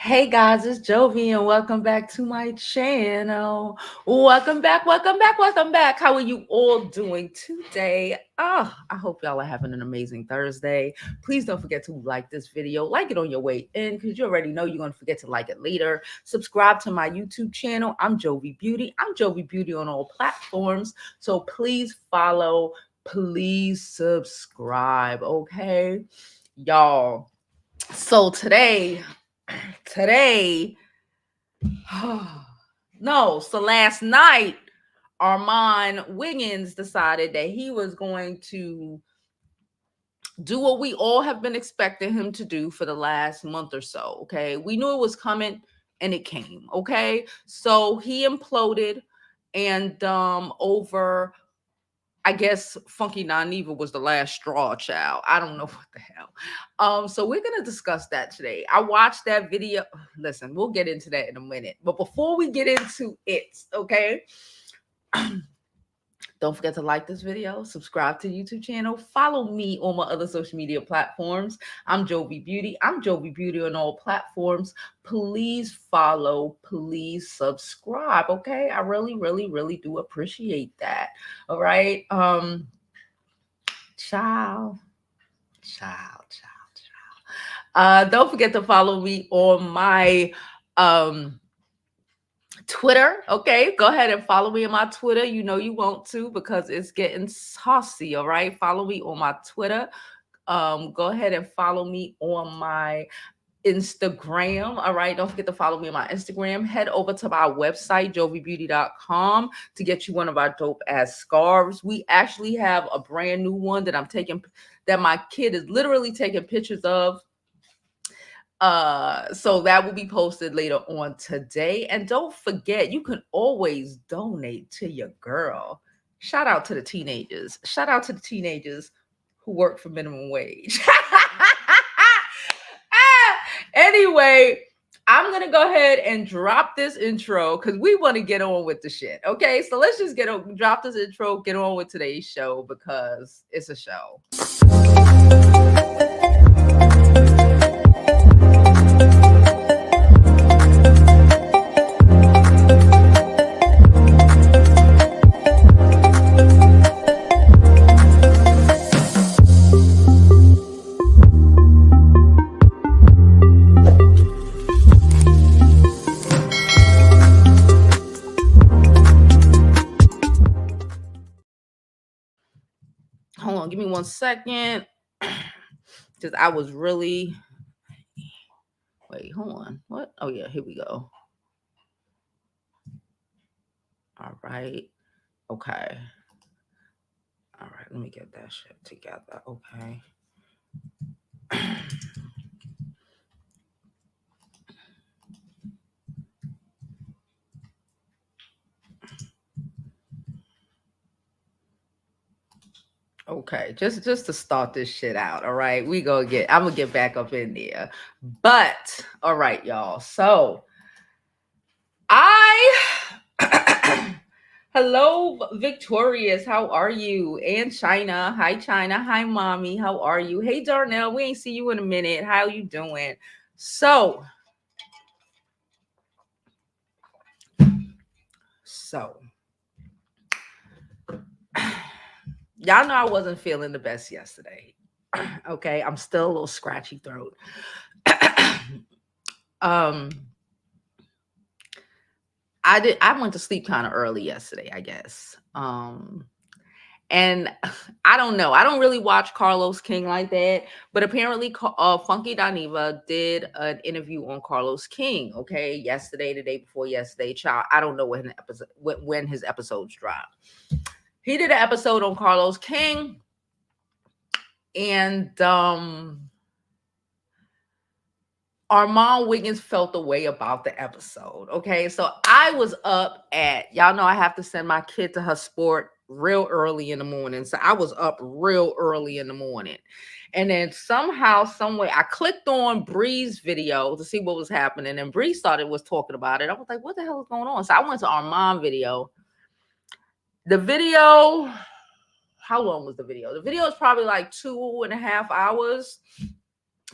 Hey guys, it's Jovi and welcome back to my channel. Welcome back, welcome back, welcome back. How are you all doing today? I hope y'all are having an amazing Thursday. Please don't forget to like this video, like it on your way in because you already know you're going to forget to like it later. Subscribe to my YouTube channel. I'm Jovi Beauty. I'm Jovi Beauty on all platforms. So please follow, please subscribe, okay? Y'all. So today, no, so last night, Armon Wiggins decided that he was going to do what we all have been expecting him to do for the last month or so. Okay. We knew it was coming and it came. Okay. So he imploded and over I guess Funkydineva was the last straw, child. I don't know what the hell. So we're gonna discuss that today. I watched that video. Listen, we'll get into that in a minute. But before we get into it, okay. Don't forget to like this video, subscribe to the YouTube channel, follow me on my other social media platforms. I'm Jovi Beauty. I'm Jovi Beauty on all platforms. Please follow, please subscribe, okay? I really, really, really do appreciate that. All right. Ciao. Ciao, ciao, ciao. Don't forget to follow me on my Twitter. Okay, go ahead and follow me on my Twitter. You know you want to because it's getting saucy. All right, follow me on my Twitter. Go ahead and follow me on my Instagram. All right, don't forget to follow me on my Instagram. Head over to my website, jovibeauty.com, to get you one of our dope ass scarves. We actually have a brand new one that that my kid is literally taking pictures of. So that will be posted later on today. And don't forget, you can always donate to your girl. Shout out to the teenagers. Shout out to the teenagers who work for minimum wage. Anyway, I'm gonna go ahead and drop this intro because we want to get on with the shit. Okay, so let's just drop this intro, get on with today's show because it's a show. Hold on, give me 1 second. Because I was really. Wait, hold on. What? Oh, yeah, here we go. All right. Okay. All right, let me get that shit together. Okay. Okay, just to start this shit out. All right, I'm gonna get back up in there. But all right, y'all. So hello, Victorious. How are you? And China. Hi, China. Hi, mommy. How are you? Hey, Darnell. We ain't see you in a minute. How you doing? So y'all know I wasn't feeling the best yesterday. Okay, I'm still a little scratchy throat. I went to sleep kind of early yesterday, I guess. And I don't know. I don't really watch Carlos King like that, but apparently Funkydineva did an interview on Carlos King, okay, yesterday, the day before yesterday. Child, I don't know when his episodes drop. He did an episode on Carlos King, and Armon Wiggins felt the way about the episode. Okay, so I was up at, y'all know I have to send my kid to her sport real early in the morning. So I was up real early in the morning. And then somehow, some way, I clicked on Bree's video to see what was happening. And Bree was talking about it. I was like, what the hell is going on? So I went to Armon video. The video, how long was the video? The video is probably like 2.5 hours.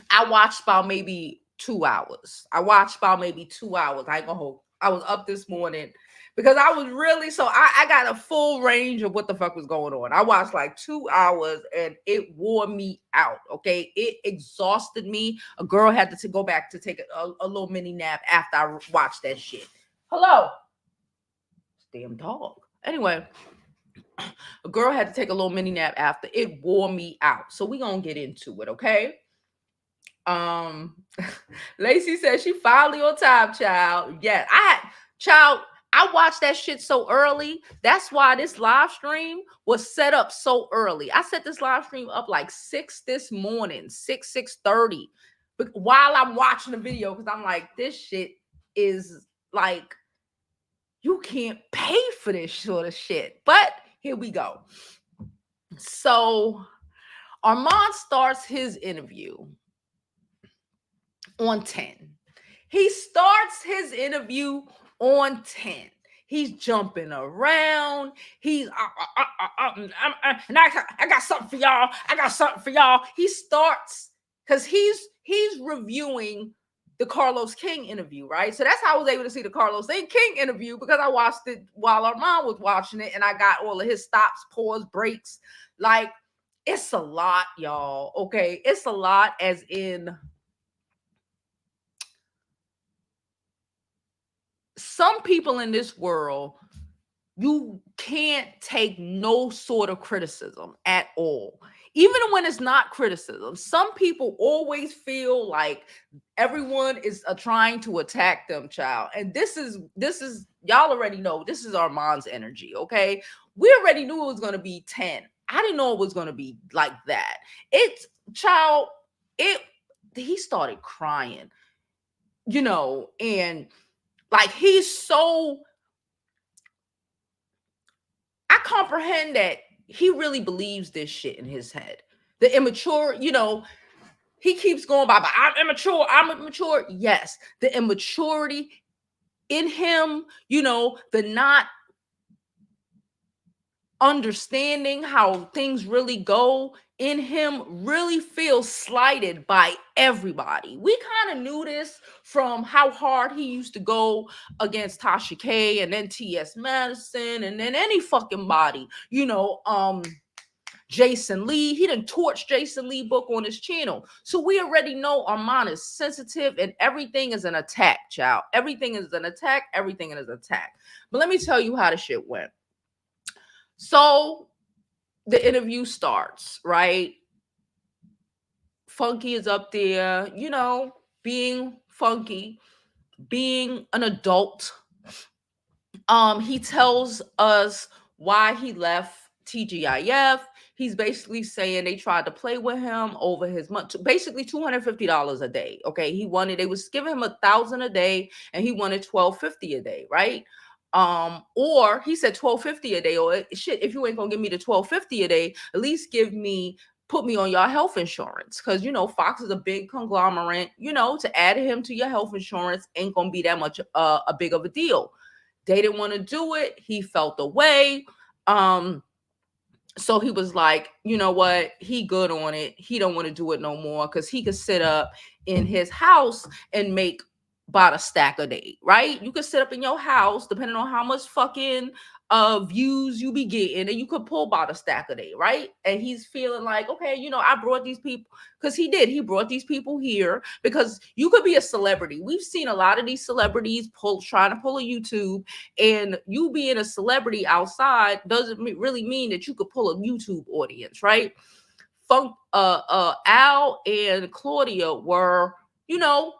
I watched about maybe 2 hours. I watched about maybe 2 hours. I ain't gonna hold. I was up this morning because I was really I got a full range of what the fuck was going on. I watched like 2 hours and it wore me out. Okay, it exhausted me. A girl had to go back to take a little mini nap after I watched that shit. Hello, damn dog. Anyway, a girl had to take a little mini nap after. It wore me out. So we gonna get into it, okay? Lacey said she finally on time, child. Yeah, I watched that shit so early. That's why this live stream was set up so early. I set this live stream up like 6 this morning, 6:30. But while I'm watching the video, because I'm like, this shit is like, you can't pay for this sort of shit. But here we go. So Armand starts his interview on 10. He starts his interview on 10. He's jumping around. He's and I got something for y'all. I got something for y'all. He starts because he's reviewing the Carlos King interview, right? So that's how I was able to see the Carlos King interview, because I watched it while Armand was watching it, and I got all of his stops, pause, breaks. Like, it's a lot, y'all. Okay, it's a lot, as in some people in this world, you can't take no sort of criticism at all. Even when it's not criticism, some people always feel like everyone is trying to attack them, child. And this is y'all already know, this is Armand's energy, okay? We already knew it was going to be 10. I didn't know it was going to be like that. He started crying, and like, I comprehend that he really believes this shit in his head. The immature, he keeps going by, I'm immature. Yes, the immaturity in him, the not understanding how things really go in him, really feels slighted by everybody. We kind of knew this from how hard he used to go against Tasha K, and then T.S. Madison, and then any fucking body, Jason Lee. He done torched Jason Lee book on his channel. So we already know Armand is sensitive, and everything is an attack, child. Everything is an attack. Everything is an attack. But let me tell you how the shit went. So the interview starts, right? Funky is up there, being funky, being an adult. He tells us why he left TGIF. He's basically saying they tried to play with him over his month, basically $250 a day. Okay, they was giving him $1,000 a day, and he wanted $1,250 a day, right? Or he said $1,250 a day, or shit, if you ain't gonna give me the $1,250 a day, at least put me on your health insurance. Because Fox is a big conglomerate, to add him to your health insurance ain't gonna be that much a big of a deal. They didn't want to do it. He felt away. So he was like, you know what? He good on it. He don't want to do it no more, because he could sit up in his house and make about a stack a day, right? You could sit up in your house, depending on how much fucking views you be getting, and you could pull about a stack a day, right? And he's feeling like, okay, I brought these people, because he brought these people here, because you could be a celebrity. We've seen a lot of these celebrities trying to pull a YouTube, and you being a celebrity outside doesn't really mean that you could pull a YouTube audience, right? Al and Claudia were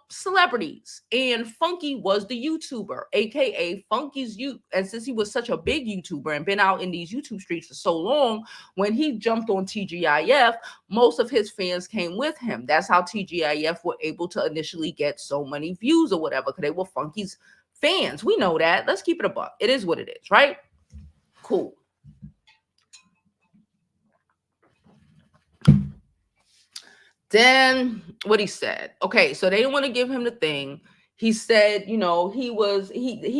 celebrities, and Funky was the YouTuber, aka Funky's youth. And since he was such a big YouTuber and been out in these YouTube streets for so long, when he jumped on TGIF, most of his fans came with him. That's how TGIF were able to initially get so many views or whatever, because they were Funky's fans. We know that. Let's keep it a buck. It is what it is, right? Cool. Then what he said, okay, so they didn't want to give him the thing. He said, he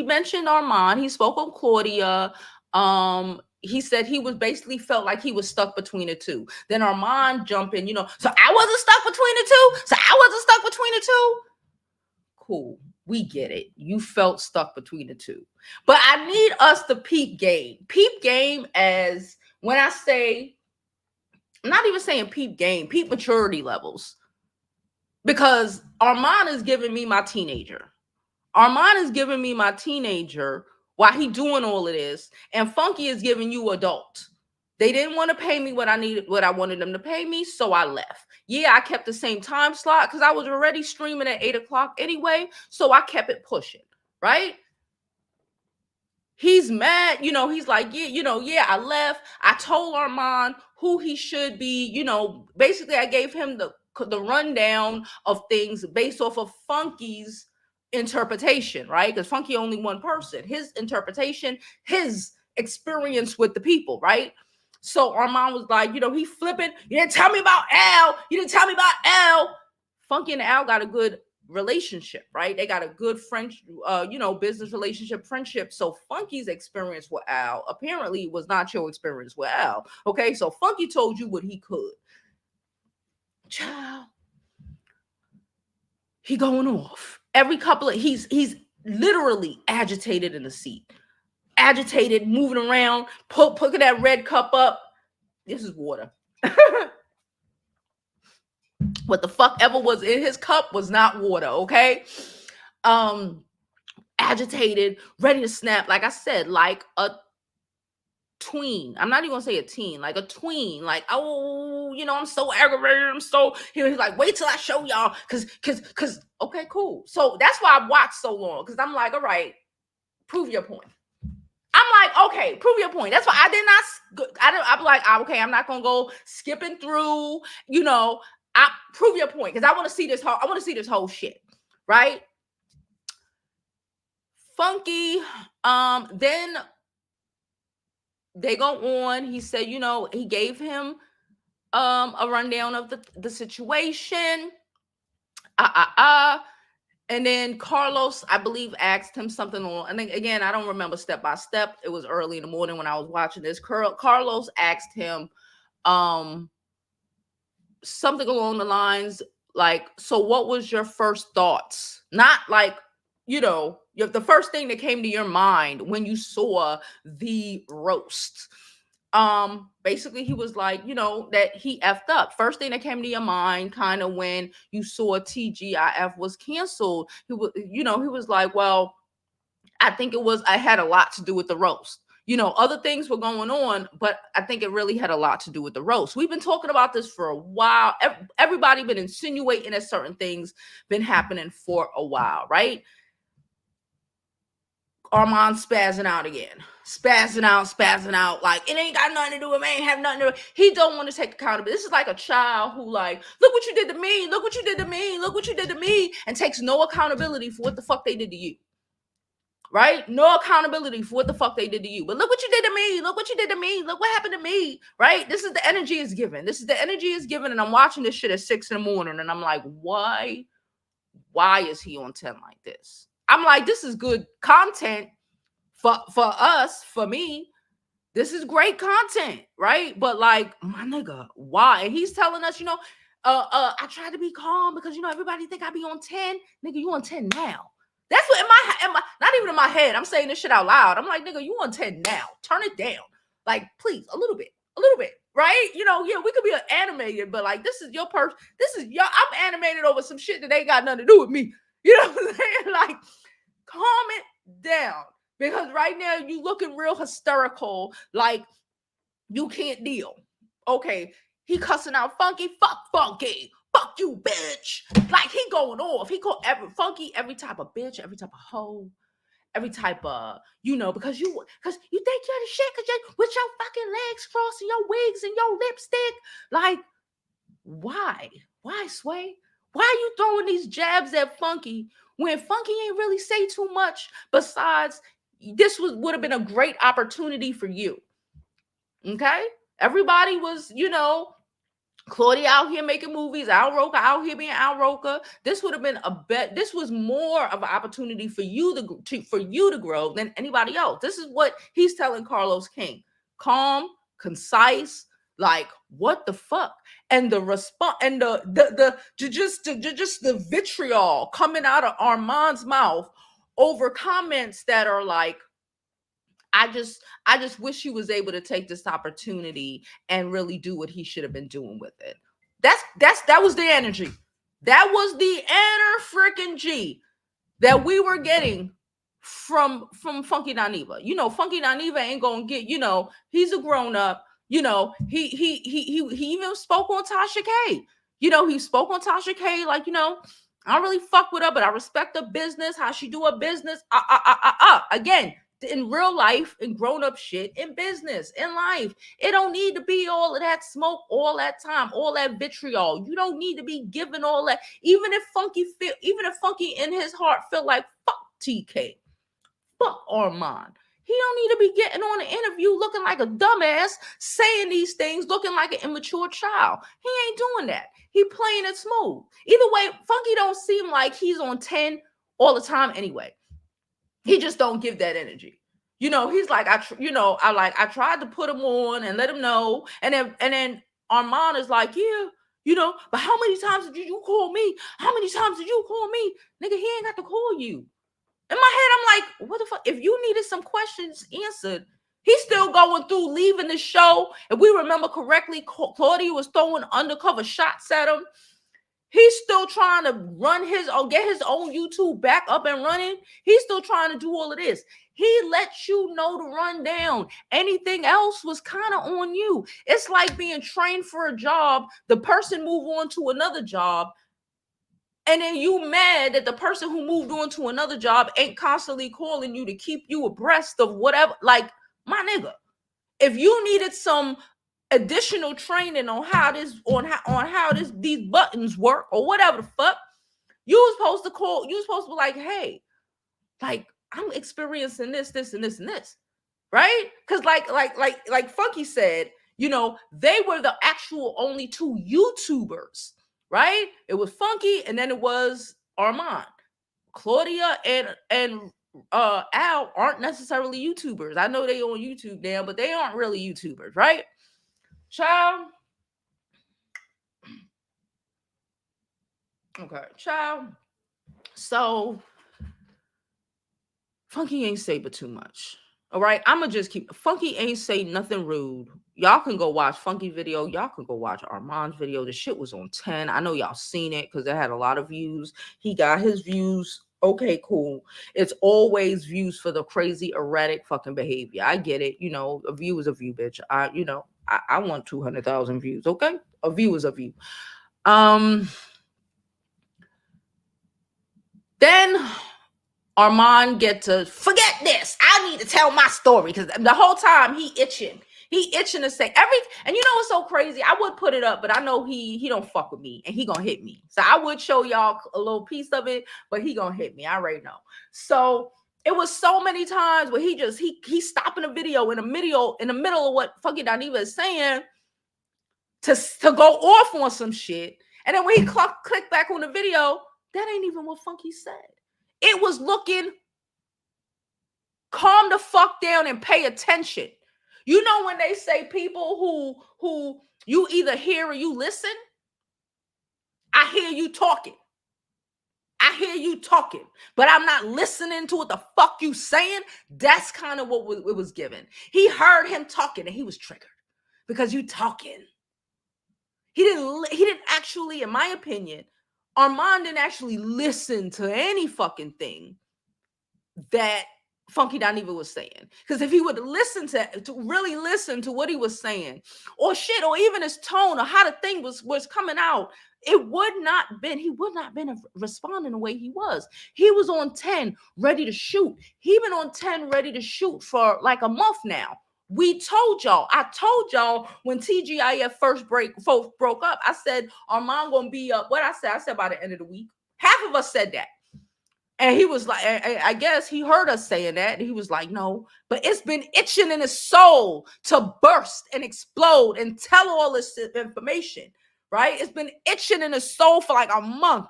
mentioned Armand. He spoke on Claudia. He said he was basically felt like he was stuck between the two. Then Armand jumped in, so I wasn't stuck between the two. cool. We get it. You felt stuck between the two. But I need us to peep game. Peep game as when I say, I'm not even saying peep game, peep maturity levels. Because Arman is giving me my teenager. Arman is giving me my teenager while he doing all of this. And Funky is giving you adult. They didn't want to pay me what I needed, what I wanted them to pay me, so I left. Yeah, I kept the same time slot because I was already streaming at 8 o'clock anyway, so I kept it pushing, right? He's mad, he's like, yeah, I left. I told Arman who he should be, basically I gave him the rundown of things based off of Funky's interpretation, right? Because Funky only one person, his interpretation, his experience with the people, right? So Arman was like, he flipping. You didn't tell me about Al. You didn't tell me about Al. Funky and Al got a good relationship, right? They got a good French, business relationship, friendship. So Funky's experience with Al apparently was not your experience with Al. Okay, so Funky told you what he could. Child, he going off every couple of. He's literally agitated in the seat. Agitated, moving around, putting that red cup up. This is water. What the fuck ever was in his cup was not water, okay? Agitated, ready to snap, like I said, like a tween. I'm not even gonna say a teen, like a tween, like, oh, I'm so aggravated. I'm so, he's like, wait till I show y'all, cause okay, cool. So that's why I watched so long, because I'm like, all right, prove your point. I'm like, okay, prove your point. That's why I'm like, okay, I'm not gonna go skipping through, I prove your point, because I want to see this whole shit, right? Funky, then they go on. He said, he gave him a rundown of the situation. And then Carlos, I believe, asked him something on, I think, again, I don't remember step by step. It was early in the morning when I was watching this. Carlos asked him something along the lines like, so what was your first thoughts? Not like, the first thing that came to your mind when you saw the roast. Basically he was like, that he effed up. First thing that came to your mind, kind of when you saw TGIF was canceled, he was like, well, I think I had a lot to do with the roast. Other things were going on, but I think it really had a lot to do with the roast. We've been talking about this for a while. Everybody been insinuating that certain things been happening for a while, right? Armon spazzing out again. Spazzing out. Like, it ain't got nothing to do with me. Ain't have nothing to do. He don't want to take accountability. This is like a child who like, look what you did to me. Look what you did to me. Look what you did to me. And takes no accountability for what the fuck they did to you. Right? No accountability for what the fuck they did to you. But look what you did to me. Look what you did to me. Look what happened to me. Right? This is the energy is given. And I'm watching this shit at 6 in the morning. And I'm like, why is he on 10 like this? I'm like, this is good content for us, for me. This is great content, right? But like, my nigga, why? And he's telling us, I tried to be calm because everybody think I be on 10. Nigga, you on 10 now. That's what in my not even in my head. I'm saying this shit out loud. I'm like, nigga, you on 10 now. Turn it down. Like, please, a little bit, right? Yeah, we could be animated, but like, this is your person. This is your, I'm animated over some shit that ain't got nothing to do with me. You know what I'm saying? Like, calm it down. Because right now you looking real hysterical, like you can't deal. Okay, he cussing out Funky. Fuck Funky. Fuck you, bitch. Like, he going off. He call Funky every type of bitch, every type of hoe, every type of, because you think you're the shit because you with your fucking legs crossed and your wigs and your lipstick. Like, why? Why, Sway? Why are you throwing these jabs at Funky when Funky ain't really say too much besides this would have been a great opportunity for you? Okay? Everybody was, Claudia out here making movies, Al Roker out here being Al Roker. This would have been this was more of an opportunity for you to grow than anybody else. This is what he's telling Carlos King. Calm, concise, like what the fuck? And the response and just the vitriol coming out of Armand's mouth over comments that are like, I just wish he was able to take this opportunity and really do what he should have been doing with it. That was the energy. That was the inner freaking G that we were getting from Funkydineva. You know, Funkydineva ain't gonna get, you know, he's a grown up. You know, he even spoke on Tasha K. You know, he spoke on Tasha K, like, you know, I don't really fuck with her, but I respect her business, how she do her business. Again, in real life, in grown-up shit, in business, in life, it don't need to be all of that smoke all that time, all that vitriol. You don't need to be giving all that. Even if Funky in his heart feel like fuck TK, fuck Armon, he don't need to be getting on an interview looking like a dumbass, saying these things, looking like an immature child. He ain't doing that. He playing it smooth. Either way, Funky don't seem like he's on 10 all the time anyway. He just don't give that energy. You know, he's like, I tried to put him on and let him know. And then Armand is like, yeah, you know, but how many times did you call me? How many times did you call me? Nigga, he ain't got to call you. In my head, I'm like, what the fuck? If you needed some questions answered, he's still going through leaving the show. If we remember correctly, Claudia was throwing undercover shots at him. He's still trying to run get his own YouTube back up and running. He's still trying to do all of this. He lets you know to run down. Anything else was kind of on you. It's like being trained for a job. The person move on to another job. And then you mad that the person who moved on to another job ain't constantly calling you to keep you abreast of whatever. Like, my nigga, if you needed some additional training on how these buttons work or whatever the fuck, you was supposed to call. You was supposed to be like, hey, like, I'm experiencing this, and this, and this, right? Because like Funky said, you know, they were the actual only two YouTubers, right? It was Funky, and then it was Armand. Claudia and Al aren't necessarily YouTubers. I know they on YouTube now, but they aren't really YouTubers, right? Child. Okay, child. So Funky ain't say but too much. All right, I'ma just keep. Funky ain't say nothing rude. Y'all can go watch Funky video. Y'all can go watch Armand's video. The shit was on 10. I know y'all seen it because it had a lot of views. He got his views. Okay, cool. It's always views for the crazy erratic fucking behavior. I get it. You know, a view is a view, bitch. I want 200,000 views. Okay, a view is a view. Then Armand get to forget this. I need to tell my story because the whole time he itching to say everything. And you know what's so crazy? I would put it up, but I know he don't fuck with me and he gonna hit me. So I would show y'all a little piece of it, but he gonna hit me. I already know. So it was so many times where he's stopping a video in the middle of what Funkydineva is saying to go off on some shit. And then when he click back on the video, that ain't even what Funky said. It was looking, calm the fuck down and pay attention. You know when they say people who you either hear or you listen? I hear you talking. But I'm not listening to what the fuck you saying. That's kind of what it was given. He heard him talking and he was triggered because you talking. He didn't actually, in my opinion, Armand didn't actually listen to any fucking thing that Funkydineva was saying. Because if he would listen to really listen to what he was saying, or even his tone, or how the thing was coming out, he would not have been responding the way he was. He was on 10, ready to shoot. He been on 10, ready to shoot for like a month now. I told y'all when TGIF first broke up, I said Armand gonna be up. What I said by the end of the week. Half of us said that. And he was like, I guess he heard us saying that. And he was like, no, but it's been itching in his soul to burst and explode and tell all this information, right? It's been itching in his soul for like a month,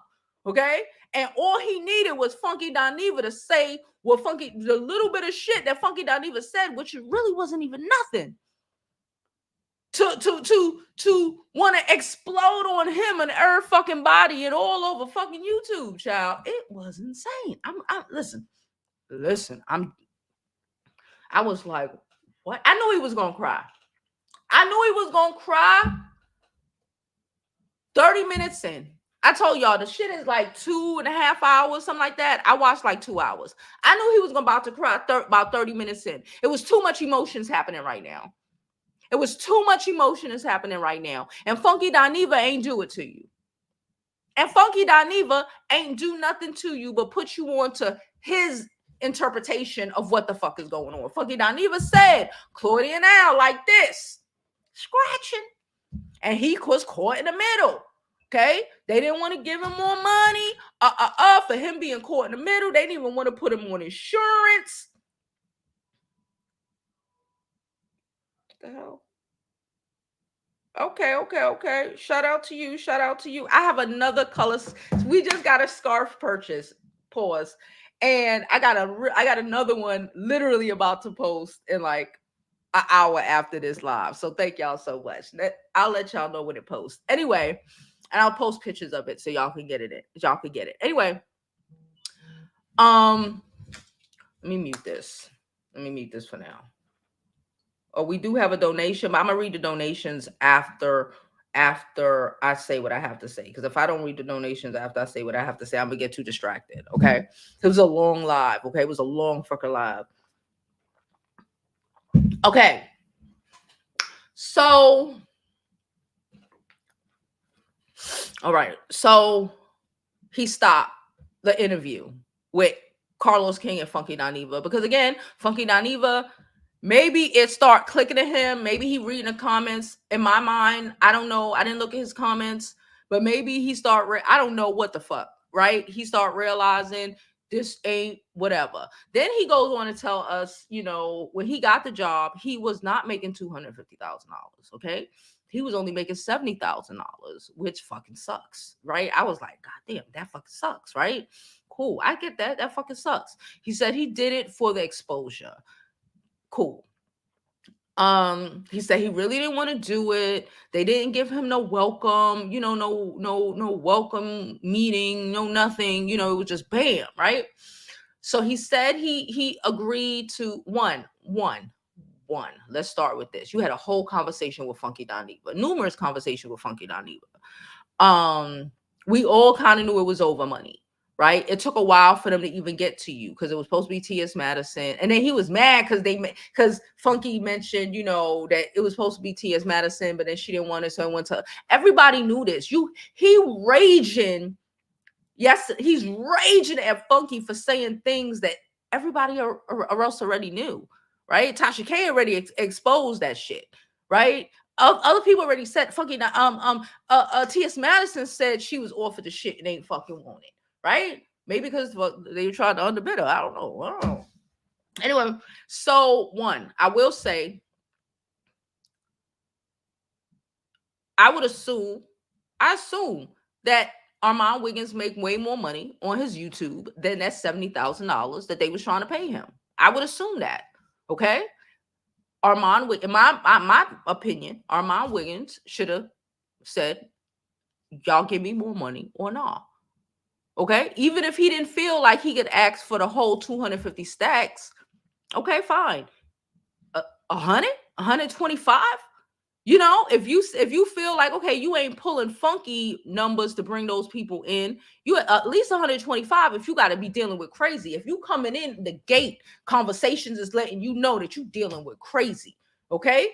okay? And all he needed was Funkydineva to say the little bit of shit that Funkydineva said, which really wasn't even nothing, to want to explode on him and her fucking body and all over fucking YouTube, child. It was insane. I'm listen. I was like, what? I knew he was gonna cry. I knew he was gonna cry. 30 minutes in. I told y'all the shit is like 2.5 hours, something like that. I watched like 2 hours. I knew he was about to cry about 30 minutes in. It was too much emotions happening right now. It was too much emotion is happening right now. And Funkydineva ain't do it to you. And Funkydineva ain't do nothing to you but put you on to his interpretation of what the fuck is going on. Funkydineva said, Claudia and Al like this, scratching. And he was caught in the middle. Okay, they didn't want to give him more money. For him being caught in the middle, they didn't even want to put him on insurance. What the hell? Okay. Shout out to you. I have another color. We just got a scarf purchase. Pause. And I got another one literally about to post in like an hour after this live. So thank y'all so much. I'll let y'all know when it posts. Anyway, and I'll post pictures of it so y'all can get it. Y'all can get it. Anyway, let me mute this. For now. Oh, we do have a donation, but I'm gonna read the donations after I say what I have to say. Because if I don't read the donations after I say what I have to say, I'm gonna get too distracted. Okay, it was a long live. Okay, it was a long fucking live. Okay, so all right, so he stopped the interview with Carlos King and Funkydineva because again, Funkydineva. Maybe it start clicking to him. Maybe he reading the comments. In my mind, I don't know. I didn't look at his comments, but maybe he start. I don't know what the fuck, right? He start realizing this ain't whatever. Then he goes on to tell us, when he got the job, he was not making $250,000. Okay, he was only making $70,000, which fucking sucks, right? I was like, God damn, that fucking sucks, right? Cool, I get that. That fucking sucks. He said he did it for the exposure. Cool. He said he really didn't want to do it. They didn't give him no welcome, no welcome meeting, no nothing, it was just bam, right? So he said he agreed to one. Let's start with this. You had a whole conversation with Funkydineva, numerous conversations with Funkydineva. We all kind of knew it was over money. Right? It took a while for them to even get to you because it was supposed to be T.S. Madison. And then he was mad because Funky mentioned, that it was supposed to be T.S. Madison, but then she didn't want it. So it went to everybody knew this. He raging. Yes, he's raging at Funky for saying things that everybody else already knew. Right? Tasha K already exposed that shit. Right? Other people already said Funky. T.S. Madison said she was offered the shit and ain't fucking want it. Right? Maybe because they tried to underbid her. I don't know. Anyway, so I will say, I assume that Armon Wiggins make way more money on his YouTube than that $70,000 that they was trying to pay him. I would assume that. Okay. Armon, in my opinion, Armon Wiggins should have said, y'all give me more money or not. Okay, even if he didn't feel like he could ask for the whole 250 stacks, okay, fine. 100, 125. If you feel like okay, you ain't pulling funky numbers to bring those people in, you at least 125. If you got to be dealing with crazy, if you coming in the gate, conversations is letting you know that you dealing with crazy. Okay,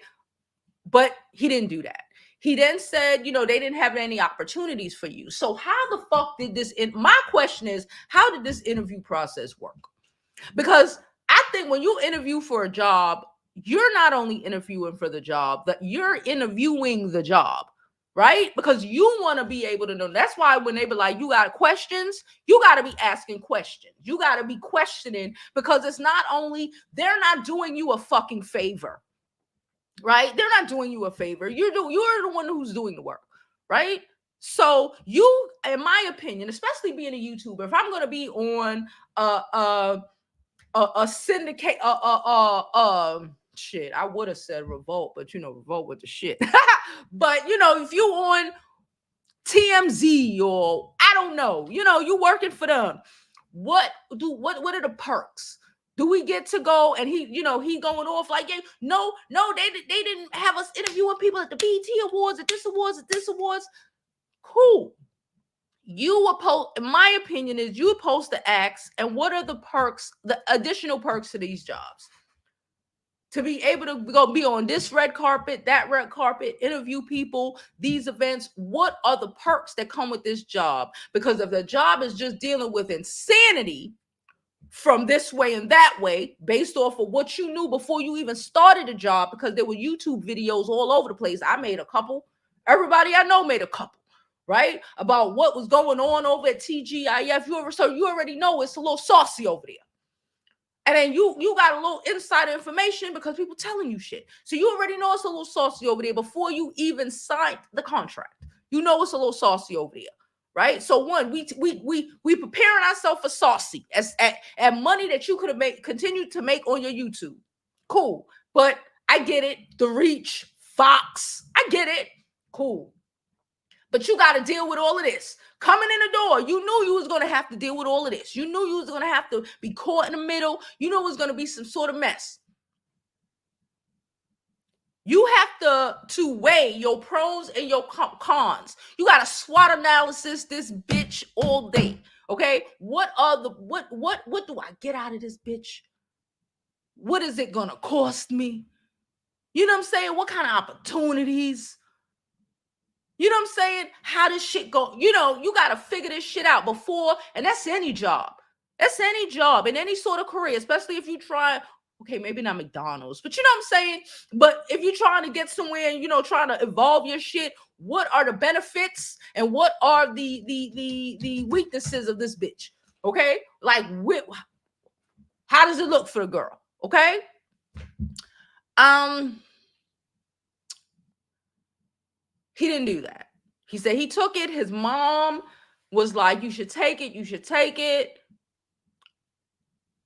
but he didn't do that. He then said, they didn't have any opportunities for you. So how the fuck did my question is, how did this interview process work? Because I think when you interview for a job, you're not only interviewing for the job, but you're interviewing the job, right? Because you want to be able to know. That's why when they be like, you got questions, you got to be asking questions. You got to be questioning because it's not only, they're not doing you a fucking favor. Right? They're not doing you a favor. You're the one who's doing the work, right? So you, in my opinion, especially being a YouTuber, if I'm going to be on a syndicate, shit, I would have said revolt, but revolt with the shit. But if you on TMZ or I don't know, you working for them. What are the perks? Do we get to go and he going off like, yeah, no, they didn't have us interviewing people at the BT Awards, at this awards, at this awards. Cool. You were in my opinion, is you supposed to ask, and what are the perks, the additional perks to these jobs? To be able to go be on this red carpet, that red carpet, interview people, these events, what are the perks that come with this job? Because if the job is just dealing with insanity from this way and that way, based off of what you knew before you even started the job, because there were YouTube videos all over the place. I made a couple. Everybody I know made a couple, right? About what was going on over at TGIF. You already know it's a little saucy over there. And then you got a little insider information because people telling you shit. So you already know it's a little saucy over there before you even signed the contract. You know it's a little saucy over there, right? So one, we preparing ourselves for saucy as at money that you could have continued to make on your YouTube. Cool. But I get it. The reach, Fox, I get it. Cool. But you got to deal with all of this. Coming in the door, you knew you was going to have to deal with all of this. You knew you was going to have to be caught in the middle. You know it was going to be some sort of mess. You have to weigh your pros and your cons. You got to SWOT analysis this bitch all day. Okay? What do I get out of this bitch? What is it going to cost me? You know what I'm saying? What kind of opportunities? You know what I'm saying? How does shit go? You got to figure this shit out before, and that's any job. That's any job in any sort of career, especially if you try, okay, maybe not McDonald's, but you know what I'm saying? But if you're trying to get somewhere and, trying to evolve your shit, what are the benefits and what are the weaknesses of this bitch? Okay? Like, how does it look for the girl? Okay? He didn't do that. He said he took it. His mom was like, you should take it. You should take it.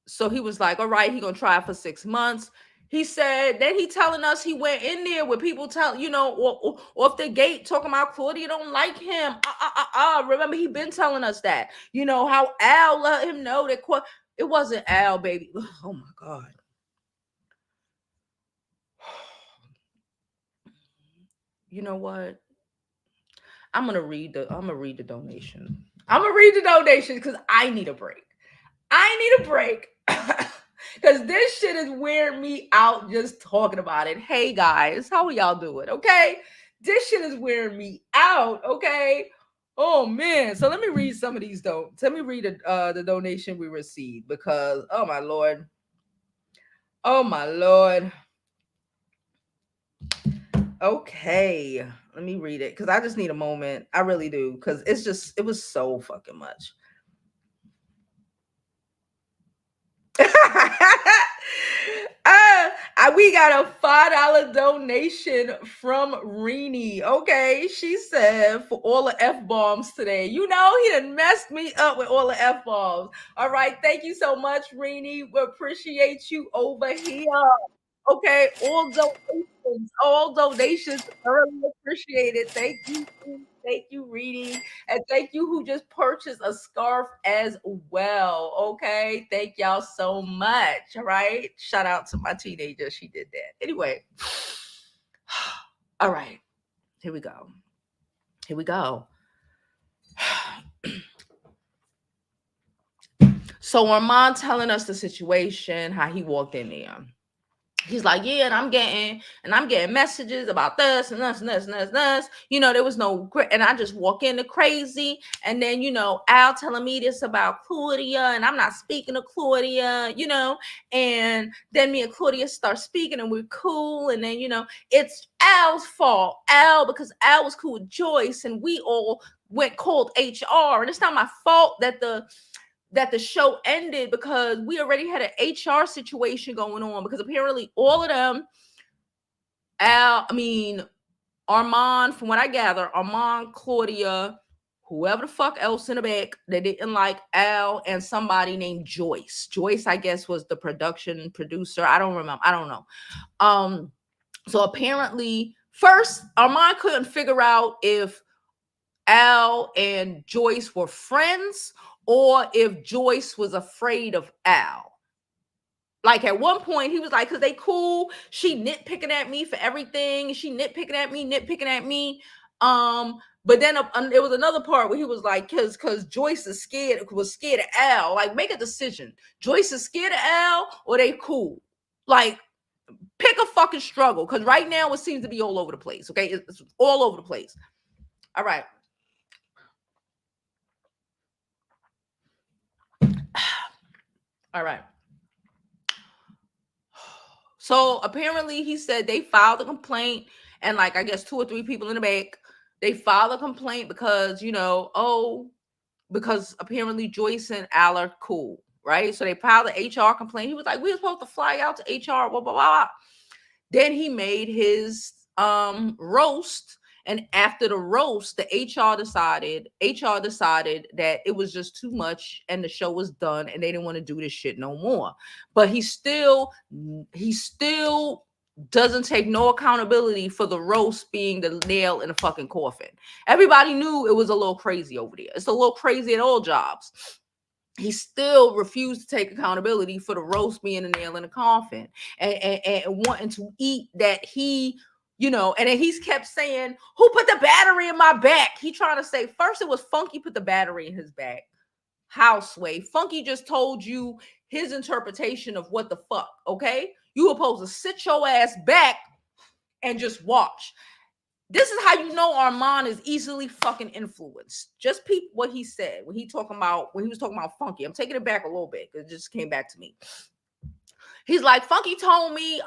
So he was like, all right, he going to try it for 6 months. He said, then he telling us he went in there with people off the gate talking about Claudia don't like him. Remember, he been telling us that. How Al let him know that it wasn't Al, baby. Oh, my God. You know what? I'm gonna read the donation. I'm gonna read the donation because I need a break. Because this shit is wearing me out just talking about it. Hey guys, how are y'all doing? Okay, this shit is wearing me out. Okay. Oh man. So let me read some of these though. Let me read the donation we received because oh my lord. Okay, let me read it because I just need a moment. I really do because it was so fucking much. We got a $5 donation from Rini. Okay, she said for all the F-bombs today. He done messed me up with all the F-bombs. All right, thank you so much, Rini. We appreciate you over here. Okay, all donations thoroughly appreciated. Thank you, Reedy, and thank you who just purchased a scarf as well. Okay, thank y'all so much. All right, shout out to my teenager. She did that. Anyway, all right, here we go. So Armon telling us the situation, how he walked in there. He's like, yeah, and I'm getting messages about this and this and this and this and this. There was no grit. And I just walk into crazy. And then, Al telling me this about Claudia, and I'm not speaking to Claudia, and then me and Claudia start speaking and we're cool. And then, it's Al's fault. Because Al was cool with Joyce and we all called HR. And it's not my fault that the show ended because we already had an HR situation going on because apparently all of them, Armon, from what I gather, Armon, Claudia, whoever the fuck else in the back that didn't like Al, and somebody named Joyce. Joyce, I guess, was the production producer. I don't remember. I don't know. So apparently, first, Armand couldn't figure out if Al and Joyce were friends or if Joyce was afraid of Al. Like at one point, he was like, "Cause they cool." She nitpicking at me for everything. She nitpicking at me. But then there was another part where he was like, "Cause Joyce was scared of Al." Like, make a decision. Joyce is scared of Al, or they cool. Like, pick a fucking struggle. Cause right now it seems to be all over the place. Okay, it's all over the place. All right. All right. So apparently he said they filed a complaint, and like I guess 2 or 3 people in the back, they filed a complaint because, because apparently Joyce and Al are cool, right? So they filed an HR complaint. He was like, we were supposed to fly out to HR, blah, blah, blah. Then he made his roast. And after the roast, the HR decided that it was just too much and the show was done and they didn't want to do this shit no more. But he still doesn't take no accountability for the roast being the nail in the fucking coffin. Everybody knew it was a little crazy over there. It's a little crazy at all jobs. He still refused to take accountability for the roast being the nail in the coffin and wanting to eat that he, and then he's kept saying, who put the battery in my back? He trying to say, first it was Funky put the battery in his back. Houseway. Funky just told you his interpretation of what the fuck, okay? You were supposed to sit your ass back and just watch. This is how you know Armand is easily fucking influenced. Just peep what he said when he was talking about Funky. I'm taking it back a little bit because it just came back to me. He's like, Funky told me,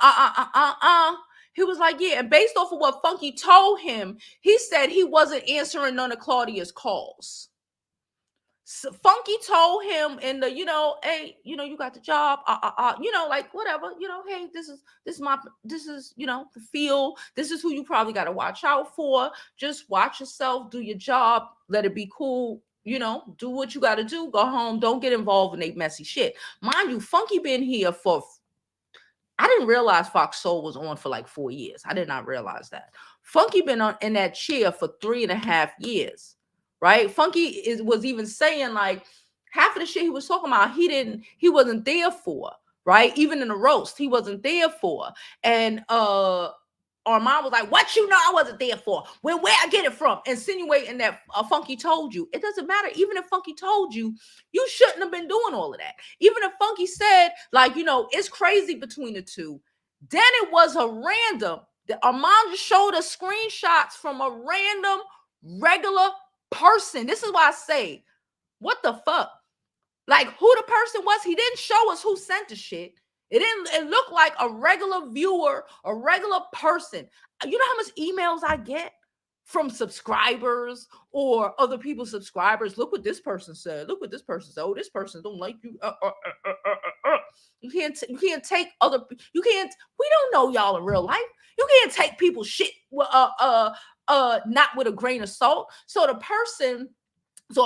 He was like, yeah, and based off of what Funky told him, he said he wasn't answering none of Claudia's calls. So Funky told him in the, hey, you got the job, like whatever, hey, this is the feel. This is who you probably got to watch out for. Just watch yourself, do your job, let it be cool. Do what you got to do. Go home. Don't get involved in a messy shit. Mind you, Funky been here for. I didn't realize Fox Soul was on for like 4 years. I did not realize that. Funky been in that chair for 3.5 years. Right? Funky was even saying like half of the shit he was talking about, he wasn't there for, right? Even in the roast, he wasn't there for. And Armand was like, what I wasn't there for? Where I get it from? Insinuating that Funky told you. It doesn't matter. Even if Funky told you, you shouldn't have been doing all of that. Even if Funky said, like, it's crazy between the two, then it was a random. Armand just showed us screenshots from a random, regular person. This is why I say, what the fuck? Like, who the person was? He didn't show us who sent the shit. It looked like a regular viewer, a regular person. You know how much emails I get from subscribers or other people's subscribers? Look what this person said. Look what this person said. Oh, this person don't like you. You can't take other. You can't. We don't know y'all in real life. You can't take people's shit. Not with a grain of salt. So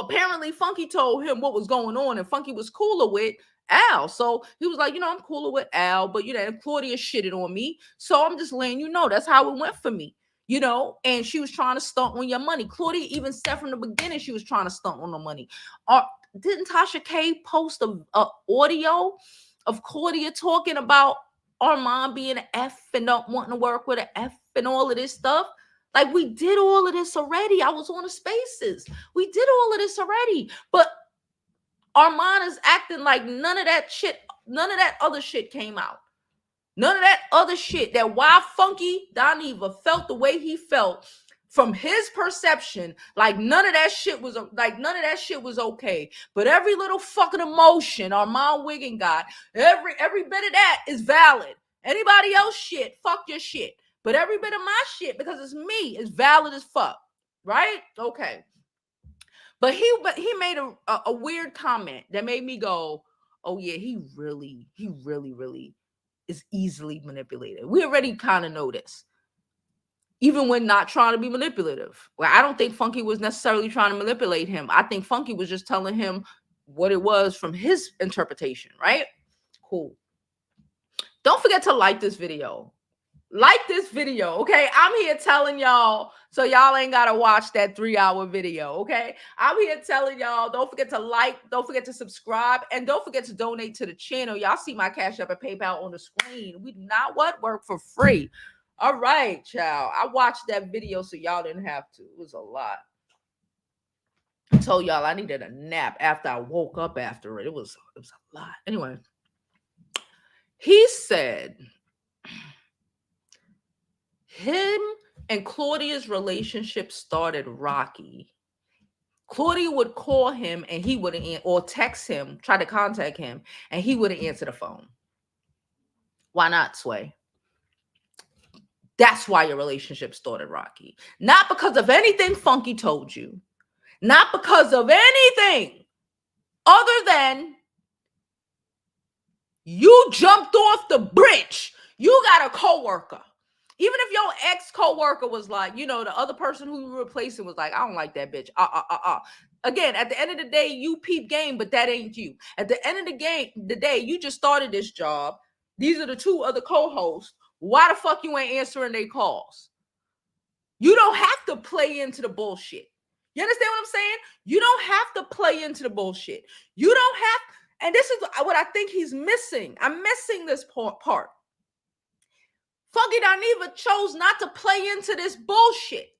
apparently Funky told him what was going on, and Funky was cooler with Al. So he was like, I'm cooler with Al, but Claudia shitted on me. So I'm just letting you know that's how it went for me. And she was trying to stunt on your money. Claudia even said from the beginning she was trying to stunt on the money. Didn't Tasha K post a audio of Claudia talking about Armand being an F and not wanting to work with an F and all of this stuff? Like, we did all of this already. I was on the spaces. We did all of this already. But Armand is acting like none of that other shit came out. None of that other shit. That why Funkydineva felt the way he felt from his perception, like none of that shit was okay. But every little fucking emotion Armon Wiggins got, every bit of that is valid. Anybody else shit, fuck your shit. But every bit of my shit, because it's me, is valid as fuck. Right? Okay. But he made a weird comment that made me go, oh yeah, he really is easily manipulated. We already kind of know this. even when not trying to be manipulative. Well, I don't think Funky was necessarily trying to manipulate him. I think Funky was just telling him what it was from his interpretation, right? Cool. Don't forget to like this video. Like this video, okay? I'm here telling y'all, so y'all ain't gotta watch that 3-hour video, okay? I'm here telling y'all, don't forget to like, don't forget to subscribe, and don't forget to donate to the channel. Y'all see my Cash App and PayPal on the screen. We do not work for free. All right, child. I watched that video, so y'all didn't have to. It was a lot. I told y'all I needed a nap after I woke up after it. It was a lot. Anyway, he said him and Claudia's relationship started rocky. Claudia would call him and he wouldn't, or text him, try to contact him, and he wouldn't answer the phone. Why not, Sway? That's why your relationship started rocky. Not because of anything Funky told you. Not because of anything other than you jumped off the bridge. You got a coworker. Even if your ex-coworker was like, you know, the other person who you were replacing was like, I don't like that bitch. Again, at the end of the day, you peep game, but that ain't you. At the end of the day, you just started this job. These are the two other co-hosts. Why the fuck you ain't answering their calls? You don't have to play into the bullshit. You understand what I'm saying? You don't have to play into the bullshit. You don't have, and this is what I think he's missing. I'm missing this part. Funkydineva chose not to play into this bullshit.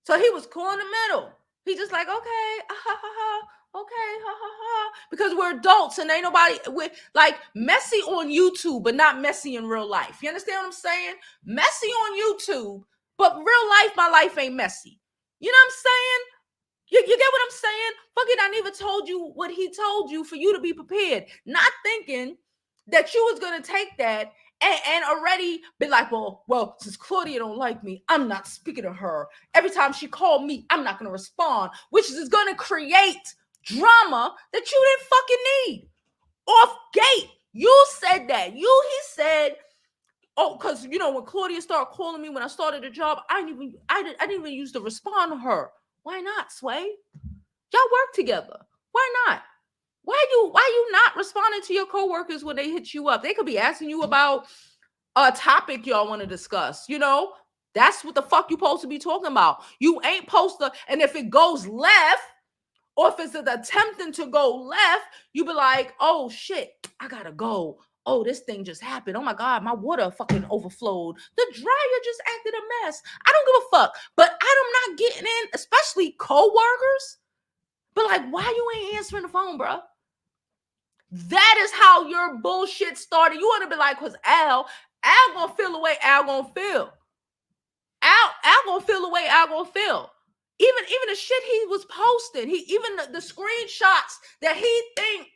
So he was cool in the middle. He just like, okay, okay, because we're adults and ain't nobody, we're like messy on YouTube, but not messy in real life. You understand what I'm saying? Messy on YouTube, but real life, my life ain't messy. You know what I'm saying? You get what I'm saying? Funkydineva told you what he told you for you to be prepared, not thinking that you was going to take that and already be like, well, since Claudia don't like me, I'm not speaking to her. Every time she called me, I'm not going to respond, which is going to create drama that you didn't fucking need. Off gate, you said that. He said, oh, because, you know, when Claudia started calling me when I started the job, I didn't even use to respond to her. Why not, Sway? Y'all work together. Why not? Why you not responding to your coworkers when they hit you up? They could be asking you about a topic y'all want to discuss. You know, that's what the fuck you supposed to be talking about. You ain't supposed to, and if it goes left, or if it's attempting to go left, you be like, oh shit, I gotta go. Oh, this thing just happened. Oh my God, my water fucking overflowed. The dryer just acted a mess. I don't give a fuck. But I'm not getting in, especially co-workers. But like, why you ain't answering the phone, bro? That is how your bullshit started. You want to be like, because Al gonna feel the way Al gonna feel. Al gonna feel the way Al gonna feel. Even the shit he was posting, even the screenshots that he think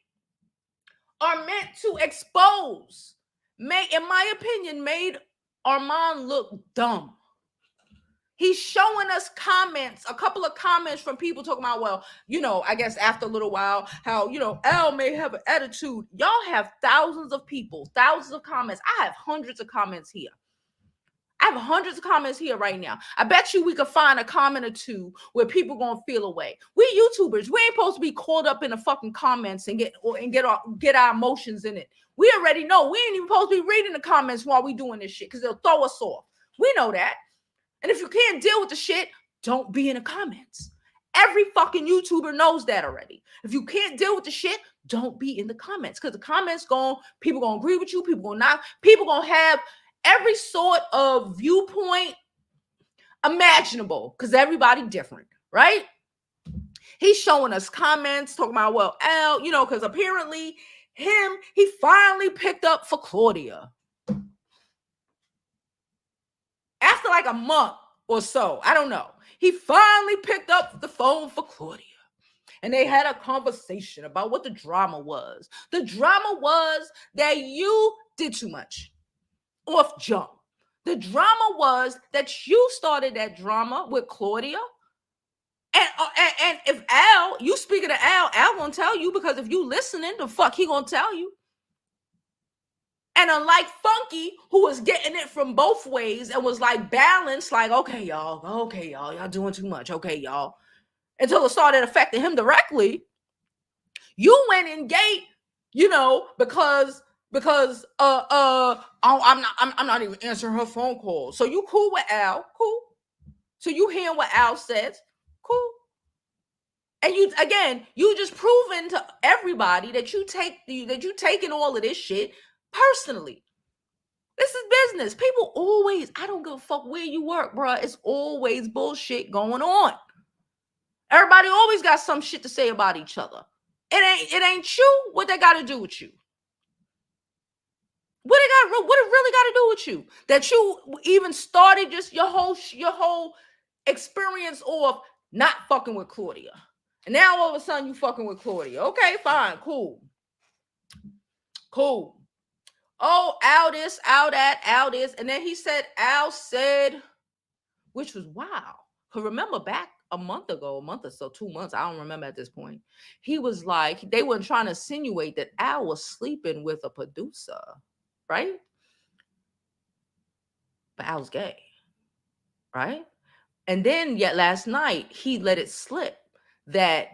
are meant to expose, in my opinion, made Arman look dumb. He's showing us comments, a couple of comments from people talking about, well, you know, I guess after a little while, how, you know, Al may have an attitude. Y'all have thousands of people, thousands of comments. I have hundreds of comments here. I have hundreds of comments here right now. I bet you we could find a comment or two where people gonna feel away. We YouTubers, we ain't supposed to be caught up in the fucking comments and get our emotions in it. We already know we ain't even supposed to be reading the comments while we doing this shit because they'll throw us off. We know that. And if you can't deal with the shit, don't be in the comments. Every fucking YouTuber knows that already. If you can't deal with the shit, don't be in the comments because the comments people gonna agree with you, people gonna have every sort of viewpoint imaginable because everybody different, right? He's showing us comments talking about, well, Al, you know, because apparently he finally picked up for Claudia. After like a month or so, I don't know. He finally picked up the phone for Claudia. And they had a conversation about what the drama was. The drama was that you did too much off jump. The drama was that you started that drama with Claudia. And if Al, you speaking to Al gonna tell you because if you listening, the fuck he gonna tell you. And unlike Funky, who was getting it from both ways and was like balanced, like, okay, y'all doing too much. Okay, y'all. Until it started affecting him directly. You went and gate, I'm not even answering her phone call. So you cool with Al, cool. So you hearing what Al says, cool. And you just proven to everybody that you taking all of this shit personally. This is business. People always, I don't give a fuck where you work, bro. It's always bullshit going on. Everybody always got some shit to say about each other. It ain't you. What they got to do with you? What it really got to do with you? That you even started just your whole experience of not fucking with Claudia. And now all of a sudden you fucking with Claudia. Okay, fine, cool. Oh, Al this, Al that, Al this. And then Al said, which was wow. Because remember back a month or so, 2 months, I don't remember at this point. He was like, they were trying to insinuate that Al was sleeping with a producer, right? But Al's gay, right? And then yet last night, he let it slip that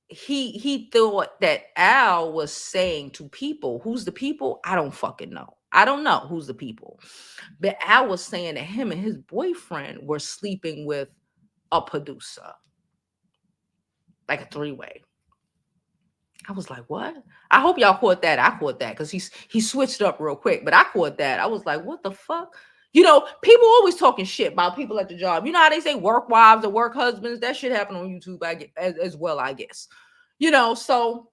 he thought that Al was saying to people, who's the people? I don't fucking know. I don't know who's the people. But Al was saying that him and his boyfriend were sleeping with a producer. Like a three-way. I was like, what? I hope y'all caught that. I caught that because he switched up real quick. But I caught that. I was like, what the fuck? People always talking shit about people at the job. You know how they say work wives or work husbands? That shit happened on YouTube as well, I guess. So